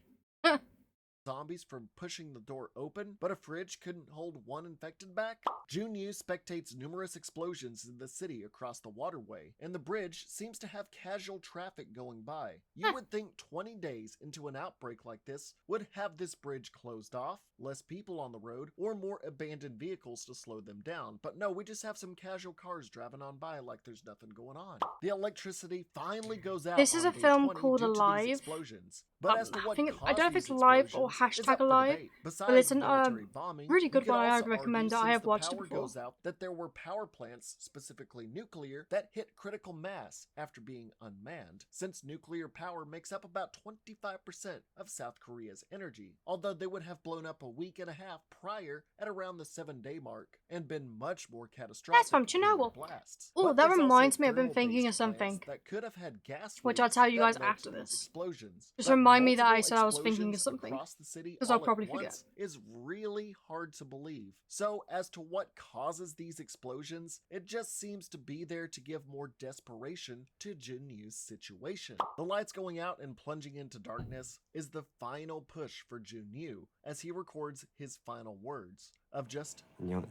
zombies from pushing the door open, but a fridge couldn't hold 1 infected back. Junyu spectates numerous explosions in the city across the waterway, and the bridge seems to have casual traffic going by. You would think 20 days into an outbreak like this would have this bridge closed off, less people on the road, or more abandoned vehicles to slow them down, but no, we just have some casual cars driving on by like there's nothing going on. The electricity finally goes out. This is on a day film 20 called due to these Alive. explosions. But as to what I don't know if caused it's these live or explosions is hashtag up for alive, debate. but Besides it's an military bombing, really we good could one. I also would recommend it. argue I have since the watched it power before. goes out that there were power plants, specifically nuclear, that hit critical mass after being unmanned, since nuclear power makes up about 25% of South Korea's energy, although they would have blown up a week and a half prior at around the 7-day mark and been much more catastrophic. That's from than their Chernobyl. blasts. Oh, But that there's also reminds me, I've been thinking thermal-based of something, plants that could have had gas which I'll leaks tell you that guys led after to these this. explosions. Just But remind me that I multiple said I was thinking of explosions something, across the city 'cause all I'll probably at forget. once is really hard to believe. So as to what causes these explosions, it just seems to be there to give more desperation to Junyu's situation. The lights going out and plunging into darkness is the final push for Junyu as he records his final words of just 안녕하세요.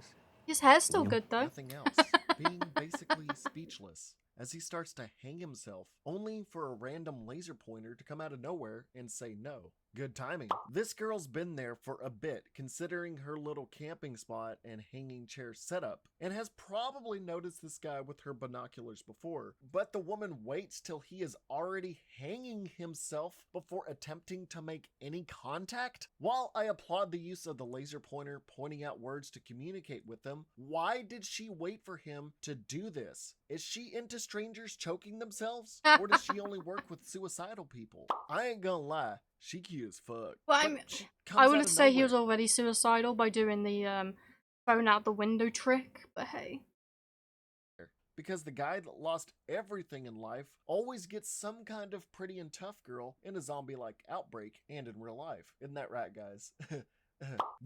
His hair's still good though. nothing else, being basically speechless as he starts to hang himself, only for a random laser pointer to come out of nowhere and say no. Good timing. This girl's been there for a bit, considering her little camping spot and hanging chair setup, and has probably noticed this guy with her binoculars before. But the woman waits till he is already hanging himself before attempting to make any contact. While I applaud the use of the laser pointer pointing out words to communicate with them, why did she wait for him to do this? Is she into strangers choking themselves? Or does she only work with suicidal people? I ain't gonna lie. She cute as fuck. Well, But I mean, she I comes wouldn't out of say he was nowhere. already suicidal by doing the phone out the window trick, but hey. Because the guy that lost everything in life always gets some kind of pretty and tough girl in a zombie-like outbreak and in real life. Isn't that right, guys?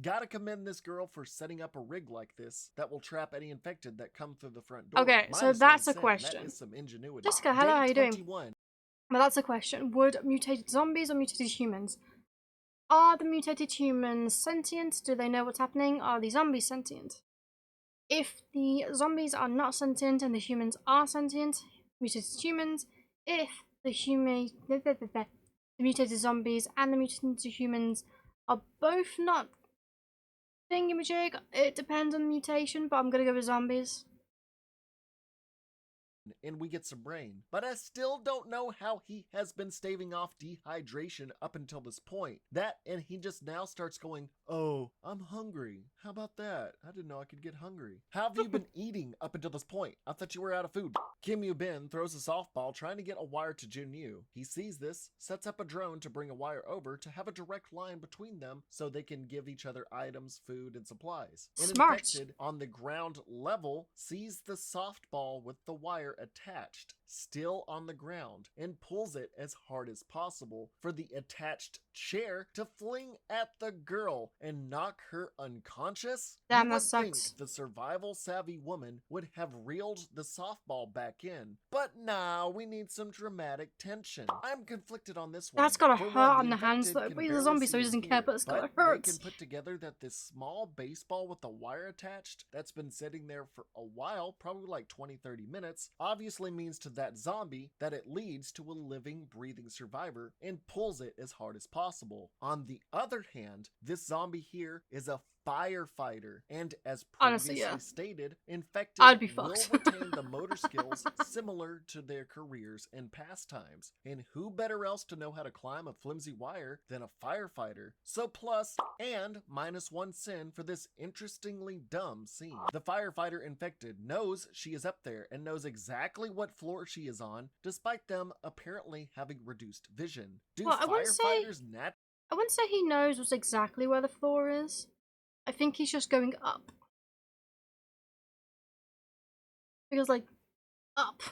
Gotta commend this girl for setting up a rig like this that will trap any infected that come through the front door. Okay, so Minus that's 1 a cent, question. That is some ingenuity. Jessica, hello, how you doing? 21. Well, that's a question. Would mutated zombies or mutated humans? Are the mutated humans sentient? Do they know what's happening? Are the zombies sentient? If the zombies are not sentient and the humans are sentient, mutated humans. If the mutated zombies and the mutated humans are both not thingamajig, it depends on the mutation, but I'm gonna go with zombies. and we get some rain. But I still don't know how he has been staving off dehydration up until this point. That, and he just now starts going, oh, I'm hungry. How about that? I didn't know I could get hungry. How have you been eating up until this point? I thought you were out of food. Kim Yu Bin throws a softball trying to get a wire to Jun Yu. He sees this, sets up a drone to bring a wire over to have a direct line between them so they can give each other items, food, and supplies. An Smart. infected on the ground level sees the softball with the wire attached, still on the ground, and pulls it as hard as possible for the attached chair to fling at the girl and knock her unconscious. Damn, You that would think sucks. the survival savvy woman would have reeled the softball back in, but nah, we need some dramatic tension. I'm conflicted on this one. That's gotta For hurt one, on the hands, infected though, can but he's a barely zombie, see so he or doesn't care, hear, but it's gotta they hurt. can put together that this small baseball with a wire attached that's been sitting there for a while, probably like 20-30 minutes, obviously means to that zombie that it leads to a living, breathing survivor and pulls it as hard as possible. On the other hand, this zombie here is a firefighter, and as Honestly, previously yeah. stated, infected I'd be will fucked. retain the motor skills similar to their careers and pastimes. And who better else to know how to climb a flimsy wire than a firefighter? So plus and minus one sin for this interestingly dumb scene. The firefighter infected knows she is up there and knows exactly what floor she is on, despite them apparently having reduced vision. Do Well, I wouldn't say- firefighters I wouldn't say he knows what's exactly where the floor is. I think he's just going up. Because, like, up.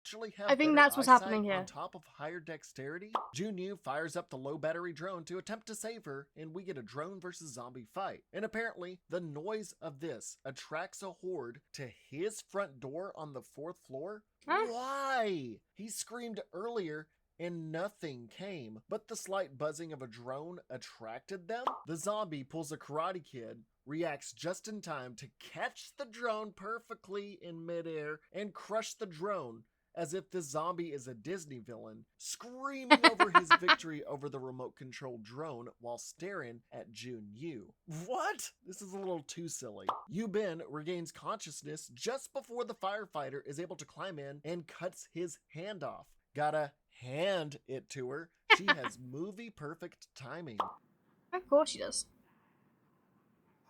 actually have I think better that's what's eyesight happening here. on top of higher dexterity? Jun Yu fires up the low battery drone to attempt to save her, and we get a drone versus zombie fight. And apparently, the noise of this attracts a horde to his front door on the 4th floor. Huh? Why? He screamed earlier and nothing came, but the slight buzzing of a drone attracted them. The zombie pulls a Karate Kid, reacts just in time to catch the drone perfectly in midair and crush the drone, as if the zombie is a Disney villain, screaming over his victory over the remote-controlled drone while staring at Jun Yu. What? This is a little too silly. Yu Bin regains consciousness just before the firefighter is able to climb in and cuts his hand off. Gotta hand it to her. She has movie-perfect timing. Of course she does.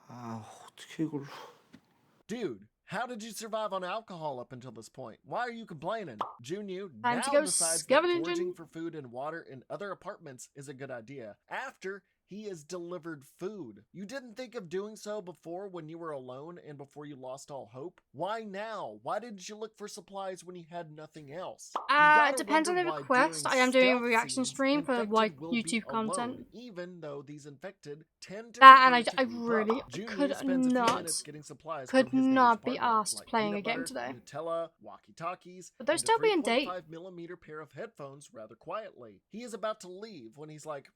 아, 어떻게 이걸... Dude, how did you survive on alcohol up until this point? Why are you complaining? Jun Yu Time now to go decides that scavenging. foraging for food and water in other apartments is a good idea. After he has delivered food. You didn't think of doing so before when you were alone and before you lost all hope? Why now? Why didn't you look for supplies when you had nothing else? You gotta It depends on wonder the why request. during I am doing a stealth reaction scenes, stream for, infected like, will be YouTube alone, content. even though these infected tend to That, and prefer I to group really up. Jun Yu could spends a few not- minutes getting supplies could from his neighbor's not be apartment, asked like playing peanut a game butter, today. Nutella, walkie-talkies, But they'll and still a be in date. 3.5mm pair of headphones rather quietly. He is about to leave when he's like,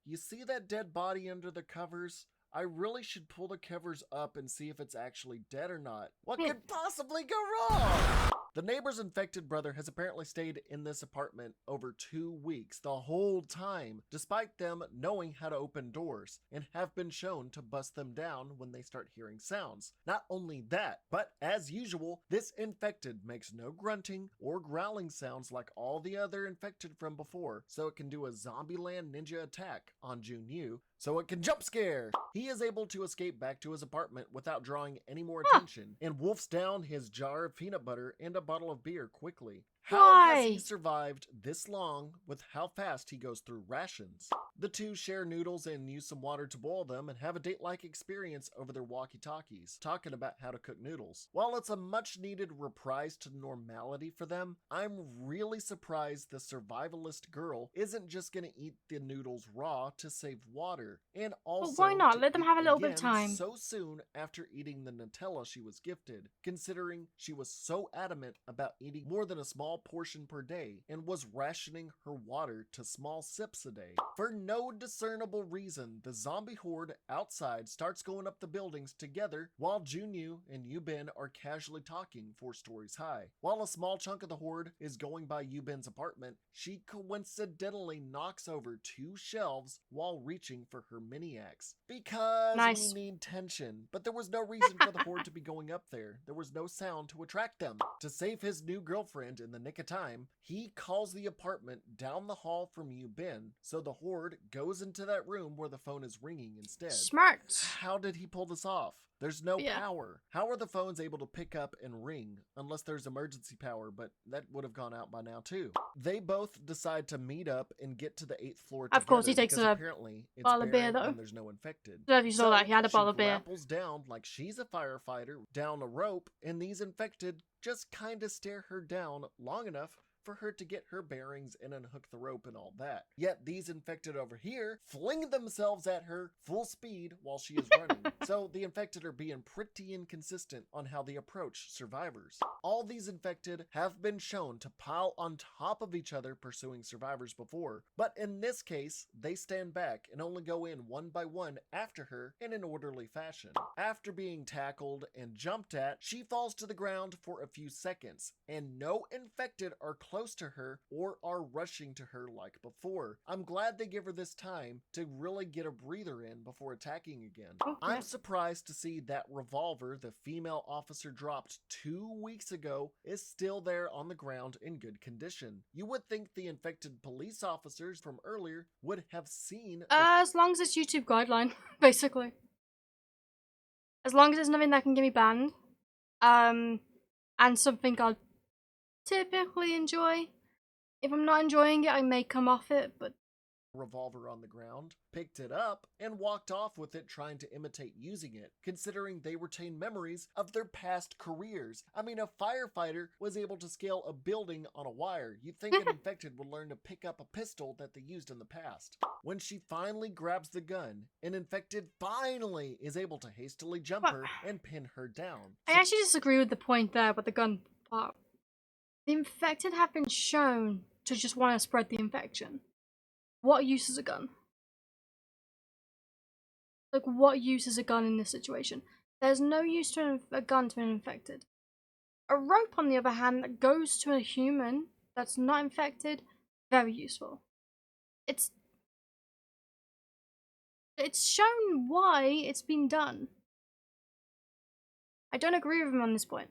you see that dead body under the covers? I really should pull the covers up and see if it's actually dead or not. What Yeah. could possibly go wrong? The neighbor's infected brother has apparently stayed in this apartment over 2 weeks the whole time, despite them knowing how to open doors and have been shown to bust them down when they start hearing sounds. Not only that, but as usual, this infected makes no grunting or growling sounds like all the other infected from before, so it can do a Zombieland ninja attack on Jun Yu, so it can jump scare. He is able to escape back to his apartment without drawing any more attention, and wolfs down his jar of peanut butter and a bottle of beer quickly. How has he Why? survived this long with how fast he goes through rations? The two share noodles and use some water to boil them and have a date-like experience over their walkie-talkies, talking about how to cook noodles. While it's a much-needed reprise to normality for them, I'm really surprised the survivalist girl isn't just gonna eat the noodles raw to save water, and also why not? to Let them eat have a little bit of again time. so soon after eating the Nutella she was gifted, considering she was so adamant about eating more than a small small portion per day and was rationing her water to small sips a day. For no discernible reason, the zombie horde outside starts going up the buildings together while Junyu and Yubin are casually talking 4 stories high. While a small chunk of the horde is going by Yubin's apartment, she coincidentally knocks over 2 shelves while reaching for her mini axe. Because Nice. we need tension, but there was no reason for the horde to be going up there. There was no sound to attract them. To save his new girlfriend in the nick of time, he calls the apartment down the hall from Yubin, so the horde goes into that room where the phone is ringing instead. Smart. How did he pull this off? There's no Yeah. power. How are the phones able to pick up and ring? Unless there's emergency power, but that would have gone out by now too. They both decide to meet up and get to the 8th floor together. Of course, he takes because a apparently it's bottle of beer, barren though. and there's no infected. I don't know if you saw that, he had a bottle of she beer. grapples down like she's a firefighter down a rope, and these infected just kinda stare her down long enough for her to get her bearings and unhook the rope and all that. Yet these infected over here fling themselves at her full speed while she is running. So the infected are being pretty inconsistent on how they approach survivors. All these infected have been shown to pile on top of each other pursuing survivors before, but in this case, they stand back and only go in one by one after her in an orderly fashion. After being tackled and jumped at, she falls to the ground for a few seconds, and no infected are close to her or are rushing to her like before. I'm glad they give her this time to really get a breather in before attacking again. Oh, I'm yeah. surprised to see that revolver the female officer dropped 2 weeks ago is still there on the ground in good condition. You would think the infected police officers from earlier would have seen the As long as it's YouTube guideline, basically. As long as it's nothing that can get me banned. And something I'll typically enjoy. If I'm not enjoying it, I may come off it, but revolver on the ground, picked it up, and walked off with it trying to imitate using it, considering they retain memories of their past careers. I mean, a firefighter was able to scale a building on a wire. You'd think an infected would learn to pick up a pistol that they used in the past. When she finally grabs the gun, an infected finally is able to hastily jump her and pin her down. I actually disagree with the point there with the gun part. The infected have been shown to just want to spread the infection. What use is a gun? Like, what use is a gun in this situation? There's no use to a gun to an infected. A rope, on the other hand, that goes to a human that's not infected, very useful. It's shown why it's been done. I don't agree with him on this point.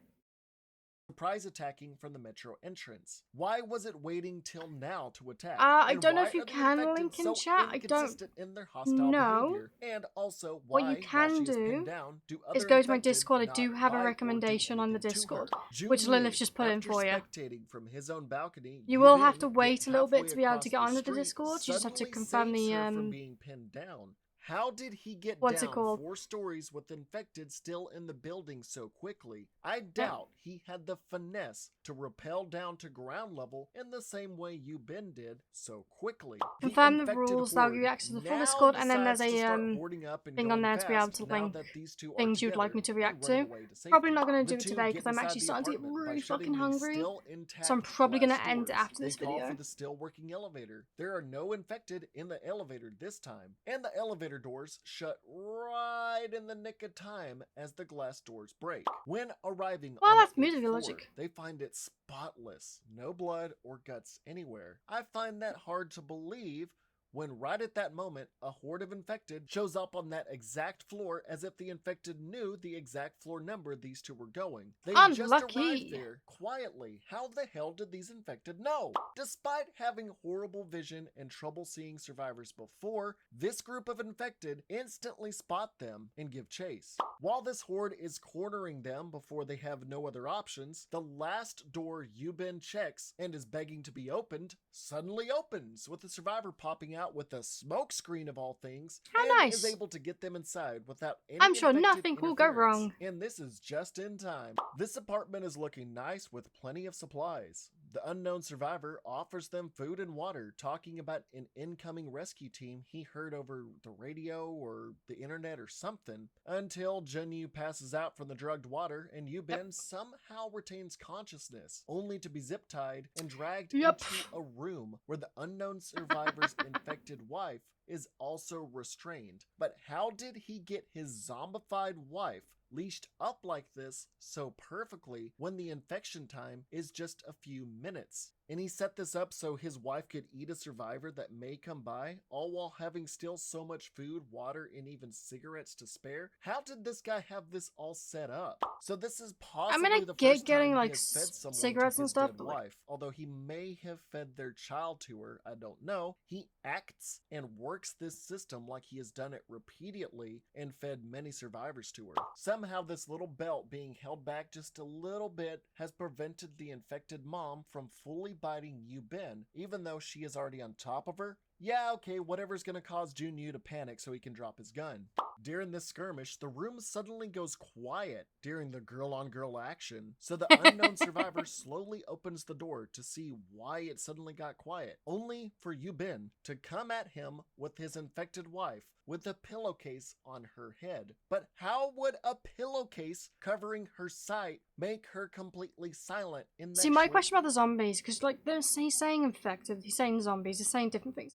Surprise attacking from the metro entrance. Why was it waiting till now to attack? I And don't know why if you are the can infected link in so chat. I don't inconsistent in their hostile know. behavior? And also, What why, you while can she is do pinned down, do is other go to my infected Discord. I not do have a bite or do recommendation on the anything to Discord, her? which Junyu, Lilith just put in after for you. spectating from his own balcony, You will have Yubin to wait get a little bit halfway to be able across to get onto the street, Discord. You just have to suddenly confirm saves the her from being pinned down. How did he get what's it down called? 4 stories with infected still in the building so quickly? I doubt he had the finesse to rappel down to ground level in the same way Yubin did so quickly. Confirm the infected rules, that'll give you horde access to the full now Discord, and then there's decides to a start hoarding up and thing on going there to be able fast to now link that these two are things you'd like me together to react and running to. away to Probably safety. not going to The do it two today get because I'm inside actually the starting to get apartment by really shutting fucking the hungry. still intact So I'm probably going glass to end it doors. after this They call video. for the still working elevator. There are no infected in the elevator this time, and the elevator doors shut right in the nick of time as the glass doors break. When arriving Well, on that's the 8th music floor, logic. they find it spotless, no blood or guts anywhere. I find that hard to believe when right at that moment, a horde of infected shows up on that exact floor as if the infected knew the exact floor number these two were going. They just Unlucky. arrived there quietly. How the hell did these infected know? Despite having horrible vision and trouble seeing survivors before, this group of infected instantly spot them and give chase. While this horde is cornering them before they have no other options, the last door Yubin checks and is begging to be opened suddenly opens, with the survivor popping out with a smoke screen of all things, How and nice. is able to get them inside without any I'm sure infected nothing will go interference. wrong. And this is just in time. This apartment is looking nice with plenty of supplies. The unknown survivor offers them food and water, talking about an incoming rescue team he heard over the radio or the internet or something, until Junyu passes out from the drugged water and Yubin somehow retains consciousness, only to be zip-tied and dragged into a room where the unknown survivor's infected wife is also restrained. But how did he get his zombified wife leashed up like this so perfectly when the infection time is just a few minutes? And he set this up so his wife could eat a survivor that may come by, all while having still so much food, water, and even cigarettes to spare? How did this guy have this all set up? So this is possibly the first getting time like he has fed someone cigarettes to and his stuff, dead but like, wife. Although he may have fed their child to her, I don't know. He acts and works this system like he has done it repeatedly and fed many survivors to her. Somehow this little belt being held back just a little bit has prevented the infected mom from fully biting Yubin, even though she is already on top of her. Yeah, okay, whatever's gonna cause Junyu to panic so he can drop his gun. During this skirmish, the room suddenly goes quiet during the girl-on-girl action, so the unknown survivor slowly opens the door to see why it suddenly got quiet, only for Yubin to come at him with his infected wife with a pillowcase on her head. But how would a pillowcase covering her sight make her completely silent in that see, my short question about the zombies, because like he's saying infected, he's saying zombies, he's saying different things.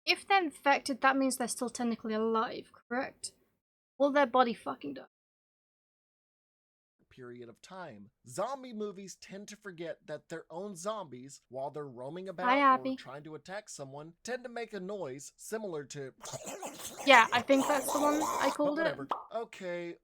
If they're infected, that means they're still technically alive, correct? Will their body fucking die? period of time? Zombie movies tend to forget that their own zombies, while they're roaming Hi, about or Abby. trying to attack someone, tend to make a noise similar to... Yeah, I think that's the one I But called it. whatever. Okay,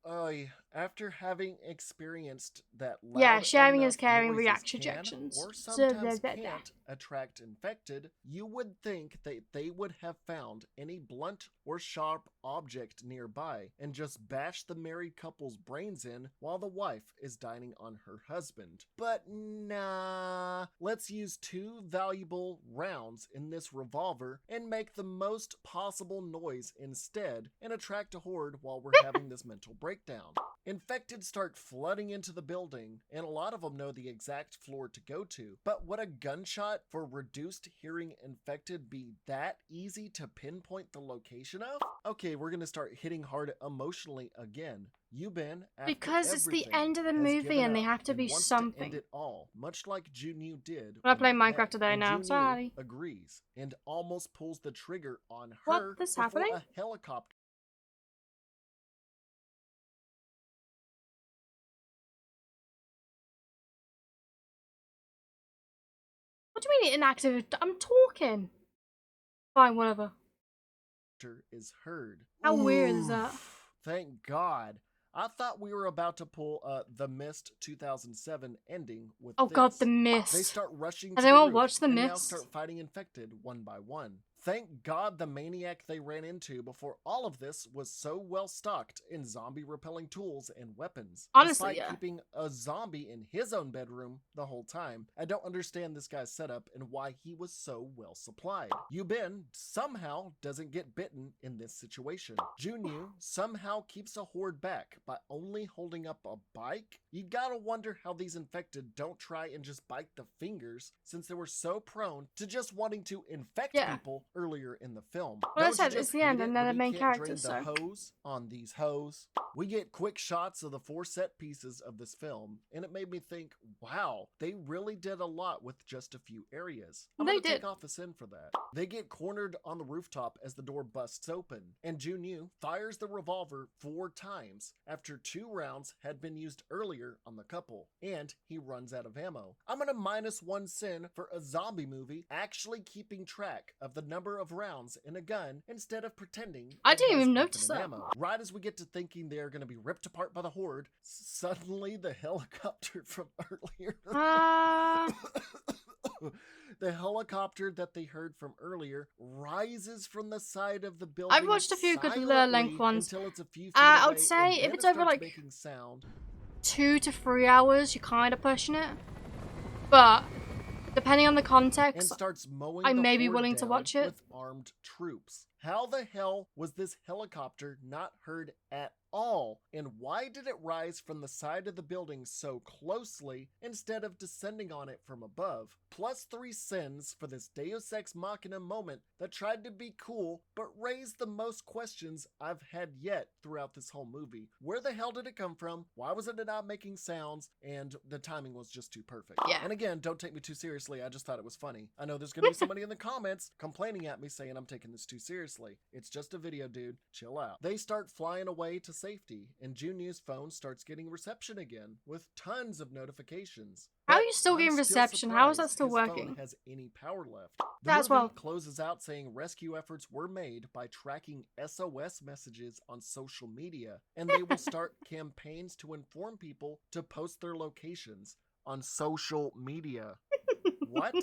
after having experienced that loud Yeah, sharing enough is caring, noises reaction can, rejections. or So sometimes blah, blah, blah. can't attract infected, you would think that they would have found any blunt or sharp object nearby and just bash the married couple's brains in while the wife is dining on her husband. But nah, let's use 2 valuable rounds in this revolver and make the most possible noise instead and attract a horde while we're having this mental breakdown. Infected start flooding into the building, and a lot of them know the exact floor to go to. But would a gunshot for reduced hearing infected be that easy to pinpoint the location of? Okay, we're gonna start hitting hard emotionally again. Yubin, after Because it's the everything, end of the has movie given and they up have to be wants something. To end it all, much like Junyu did. But I when play they Minecraft met, today and now, Junyu sorry. agrees and almost pulls the trigger on What her is before happening? a helicopter. What do you mean inactive? I'm talking. Fine, whatever. Is heard. How weird is that? Oof, thank God. I thought we were about to pull The Mist 2007 ending with Oh this. god, The They Mist. start rushing Has to anyone the roof watched The and now Mist? start fighting infected one by one. Thank God the maniac they ran into before all of this was so well stocked in zombie repelling tools and weapons. Honestly, despite yeah. keeping a zombie in his own bedroom the whole time. I don't understand this guy's setup and why he was so well supplied. Yubin somehow doesn't get bitten in this situation. Junyu somehow keeps a horde back by only holding up a bike. You gotta wonder how these infected don't try and just bite the fingers, since they were so prone to just wanting to infect Yeah. people earlier in the film. Well, I Don't you said it's just the hate end it and they're when the you main can't drain characters, the so. hose on these hoes? We get quick shots of the 4 set pieces of this film, and it made me think, wow, they really did a lot with just a few areas. I'm They gonna did. take off a sin for that. They get cornered on the rooftop as the door busts open, and Junyu fires the revolver 4 times after 2 rounds had been used earlier on the couple, and he runs out of ammo. I'm gonna -1 sin for a zombie movie actually keeping track of the number of rounds in a gun instead of pretending I it didn't has even notice infinite that. ammo. Right as we get to thinking they are going to be ripped apart by the horde, suddenly the helicopter from earlier... The helicopter that they heard from earlier rises from the side of the building. I've watched a few good silently length ones. until it's a few feet I would away, say and if then it's it over, starts like, making sound. 2 to 3 hours, you're kind of pushing it. But depending on the And context, starts mowing I the may be horde willing to down watch it. with armed troops. How the hell was this helicopter not heard at all? And why did it rise from the side of the building so closely instead of descending on it from above? Plus 3 sins for this Deus Ex Machina moment that tried to be cool but raised the most questions I've had yet throughout this whole movie. Where the hell did it come from? Why was it not making sounds? And the timing was just too perfect. Yeah. And again, don't take me too seriously. I just thought it was funny. I know there's gonna be somebody in the comments complaining at me saying I'm taking this too seriously. It's just a video, dude. Chill out. They start flying away to safety, and Junyu's phone starts getting reception again with tons of notifications. How are But you still I'm getting reception? How is that surprised still his phone working? has any power left. The That's movie well. closes out saying rescue efforts were made by tracking SOS messages on social media, and they will start campaigns to inform people to post their locations on social media. What?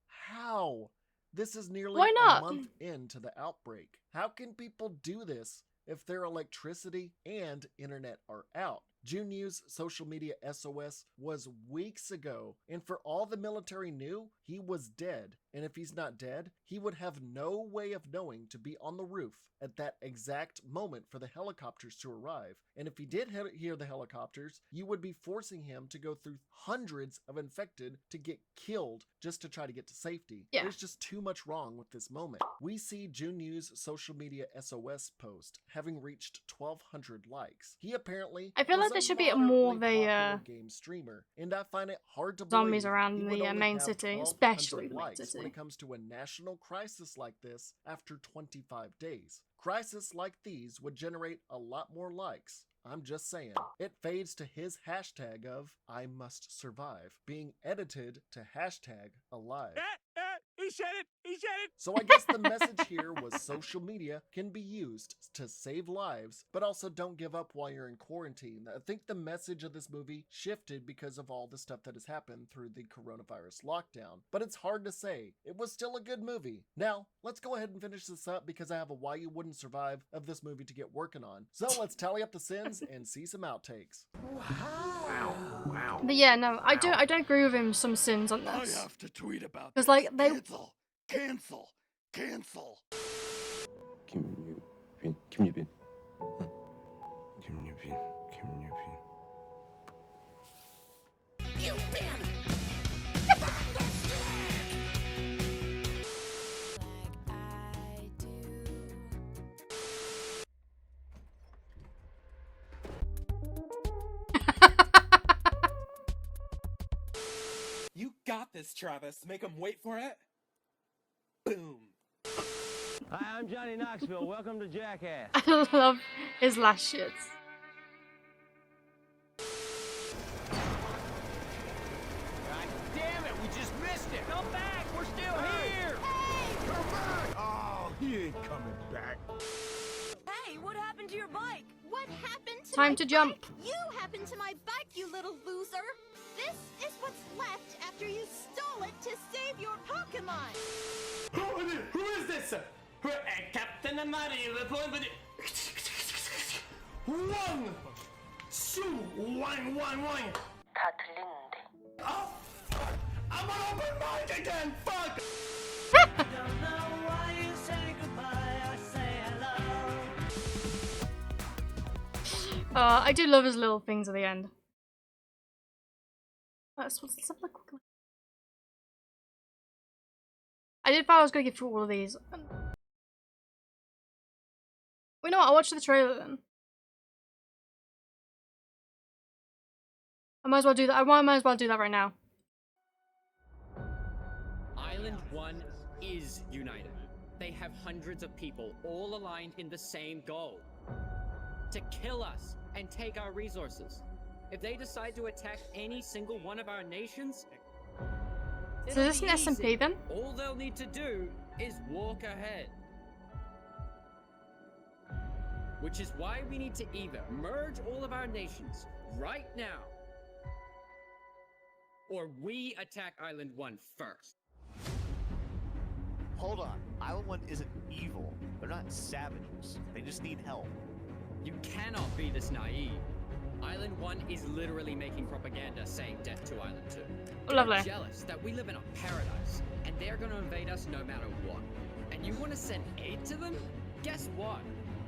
How? This is nearly Why not? a month into the outbreak. How can people do this if their electricity and internet are out? Junyu's social media SOS was weeks ago, and for all the military knew, he was dead. And if he's not dead, he would have no way of knowing to be on the roof at that exact moment for the helicopters to arrive. And if he did hear the helicopters, you would be forcing him to go through hundreds of infected to get killed just to try to get to safety. Yeah. There's just too much wrong with this moment. We see Junyu's social media SOS post having reached 1,200 likes. He apparently I feel like was there a should be more of moderately a, popular game streamer, and I find it hard to zombies believe around he the, would only main have city, 1,200 especially the main likes city. when it comes to a national crisis like this after 25 days. Crises like these would generate a lot more likes. I'm just saying. It fades to his hashtag of I must survive being edited to hashtag alive. He said it! He said it! So I guess the message here was social media can be used to save lives, but also don't give up while you're in quarantine. I think the message of this movie shifted because of all the stuff that has happened through the coronavirus lockdown. But it's hard to say. It was still a good movie. Now, let's go ahead and finish this up because I have a Why You Wouldn't Survive of this movie to get working on. So let's tally up the sins and see some outtakes. But yeah, no, I don't agree with him some sins on this. have to tweet about 'Cause, like, they- Cancel! Cancel! 김유빈. 김유빈. You got this, Travis. Make him wait for it. Boom. Hi, I'm Johnny Knoxville. Welcome to Jackass. I love his last shits. God damn it, we just missed it. Come back, we're still here. Come back! Oh, he ain't coming back. Hey, what happened to your bike? What happened to Time my to jump. bike? You happened to my bike, you little loser. This is what's left after you stole it to save your Pokemon. Who is this? Captain Mario, one, two, one. 다 들리는데. Oh, fuck. I'm on open mic again. Fuck. I do love his little things at the end. Let's have a look quickly. I did thought I was gonna get through all of these. Wait, no, I'll watch the trailer then. I might as well do that. I might as well do that right now. Island 1 is united. They have hundreds of people all aligned in the same goal. To kill us and take our resources. If they decide to attack any single one of our nations, So is this an SMP then? all they'll need to do is walk ahead. Which is why we need to either merge all of our nations right now, or we attack Island 1 first. Hold on. Island 1 isn't evil. They're not savages. They just need help. You cannot be this naive. Island 1 is literally making propaganda saying death to Island 2. They're Lovely. jealous that we live in a paradise, and they're gonna invade us no matter what. And you wanna send aid to them? Guess what?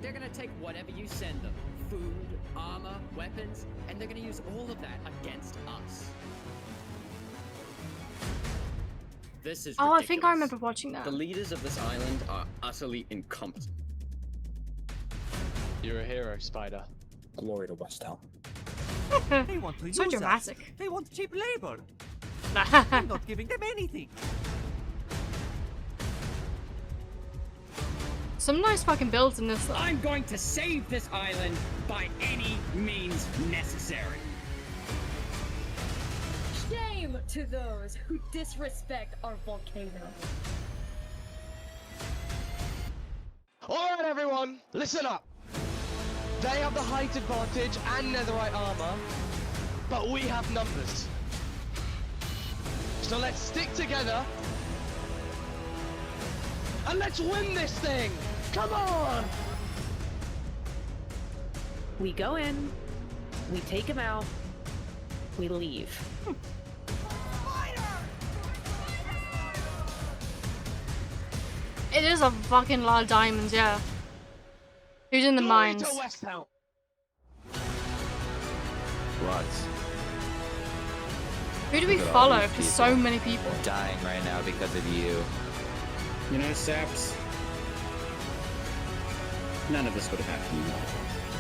They're gonna take whatever you send them. food, armor, weapons, and they're gonna use all of that against us. This is Oh, I ridiculous. think I remember watching that. The leaders of this island are utterly incompetent. You're a hero, Spider. Glory to Westtown. They want to So use dramatic. us. They want cheap labor. I'm not giving them anything. Some nice fucking builds in this. I'm going to save this island by any means necessary. Shame to those who disrespect our volcano. Alright, everyone, listen up. They have the height advantage and netherite armor, but we have numbers. So let's stick together and let's win this thing. Come on! We go in, we take him out, we leave. It is a fucking lot of diamonds, yeah. Who's in the mines? To Westtown. What? Who do we Look at all follow? these There's people so many people. dying right now because of you. You know, Saps, none of this would have happened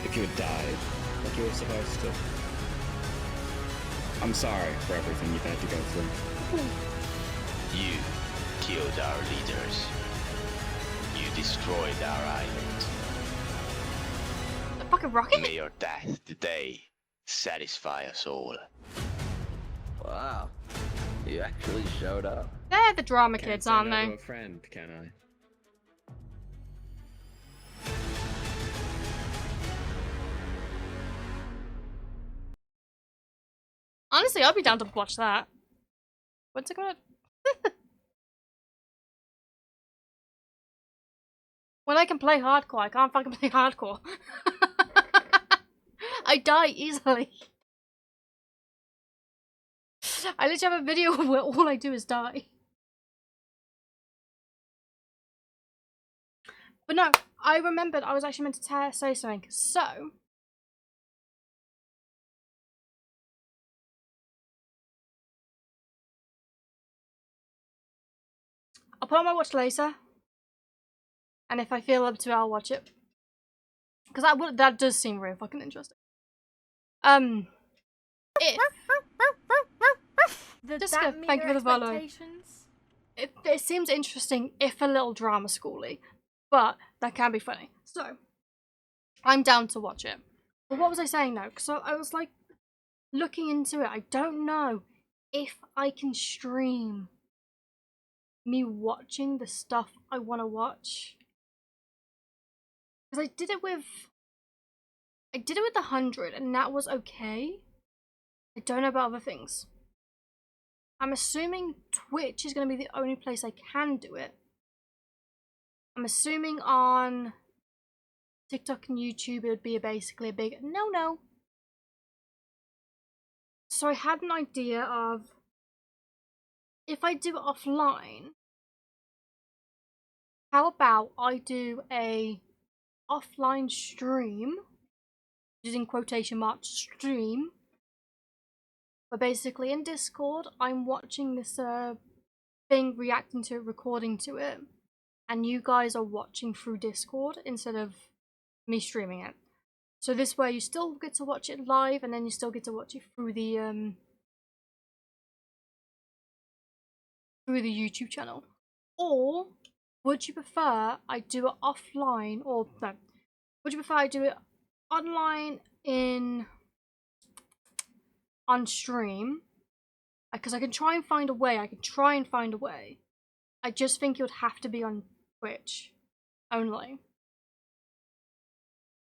if you had died like you were supposed to. I'm sorry for everything you've had to go through. You killed our leaders. You destroyed our island. The fucking rocket? May your death today satisfy us all. Wow. You actually showed up. They're the drama Can't kids, say aren't no to they? a friend, can I? Honestly, I'll be down to watch that. What's it called? When I can play hardcore, I can't fucking play hardcore. I die easily. I literally have a video where all I do is die. But no, I remembered I was actually meant to say something. So, I'll put on my watch later. And if I feel up to it, I'll watch it. Because that does seem really fucking interesting. Jessica, thank you for the follow. It seems interesting, if a little drama schooly, but that can be funny. So, I'm down to watch it. But what was I saying though? Because I was like, looking into it, I don't know if I can stream me watching the stuff I want to watch. Because I did it with the 100 and that was okay. I don't know about other things. I'm assuming Twitch is going to be the only place I can do it. I'm assuming on TikTok and YouTube it would be basically a big no. So I had an idea of, if I do it offline, how about I do a offline stream, using quotation marks, stream, but basically in Discord I'm watching this thing, reacting to it, recording to it, and you guys are watching through Discord instead of me streaming it. So this way you still get to watch it live, and then you still get to watch it through the YouTube channel. Or would you prefer I do it offline, or no, would you prefer I do it online on stream? Because I can try and find a way. I just think it would have to be on Twitch only.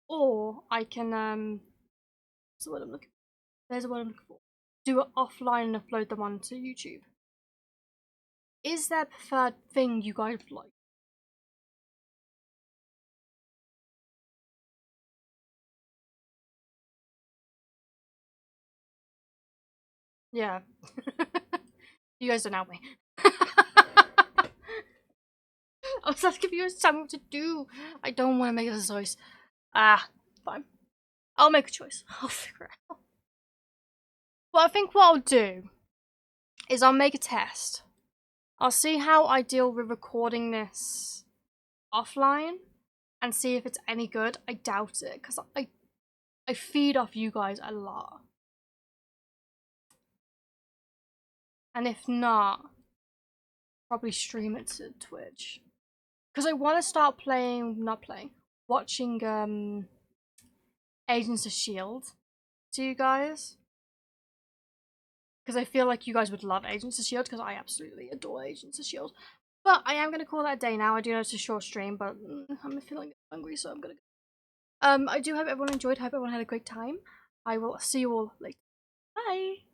Or I can what's the word I'm looking for? There's a word I'm looking for. Do it offline and upload them onto YouTube. Is there a preferred thing you guys like? Yeah. You guys don't know me. I was asking if you guys tell me what to do. I don't want to make this noise. Ah, fine. I'll make a choice. I'll figure it out. But I think what I'll do is I'll make a test. I'll see how I deal with recording this offline and see if it's any good. I doubt it, because I feed off you guys a lot. And if not, probably stream it to Twitch. Because I want to start watching Agents of S.H.I.E.L.D. to you guys. Because I feel like you guys would love Agents of S.H.I.E.L.D. because I absolutely adore Agents of S.H.I.E.L.D. But I am going to call that a day now. I do know it's a short stream, but I'm feeling hungry, so I'm going to go. I do hope everyone enjoyed. Hope everyone had a great time. I will see you all later. Bye!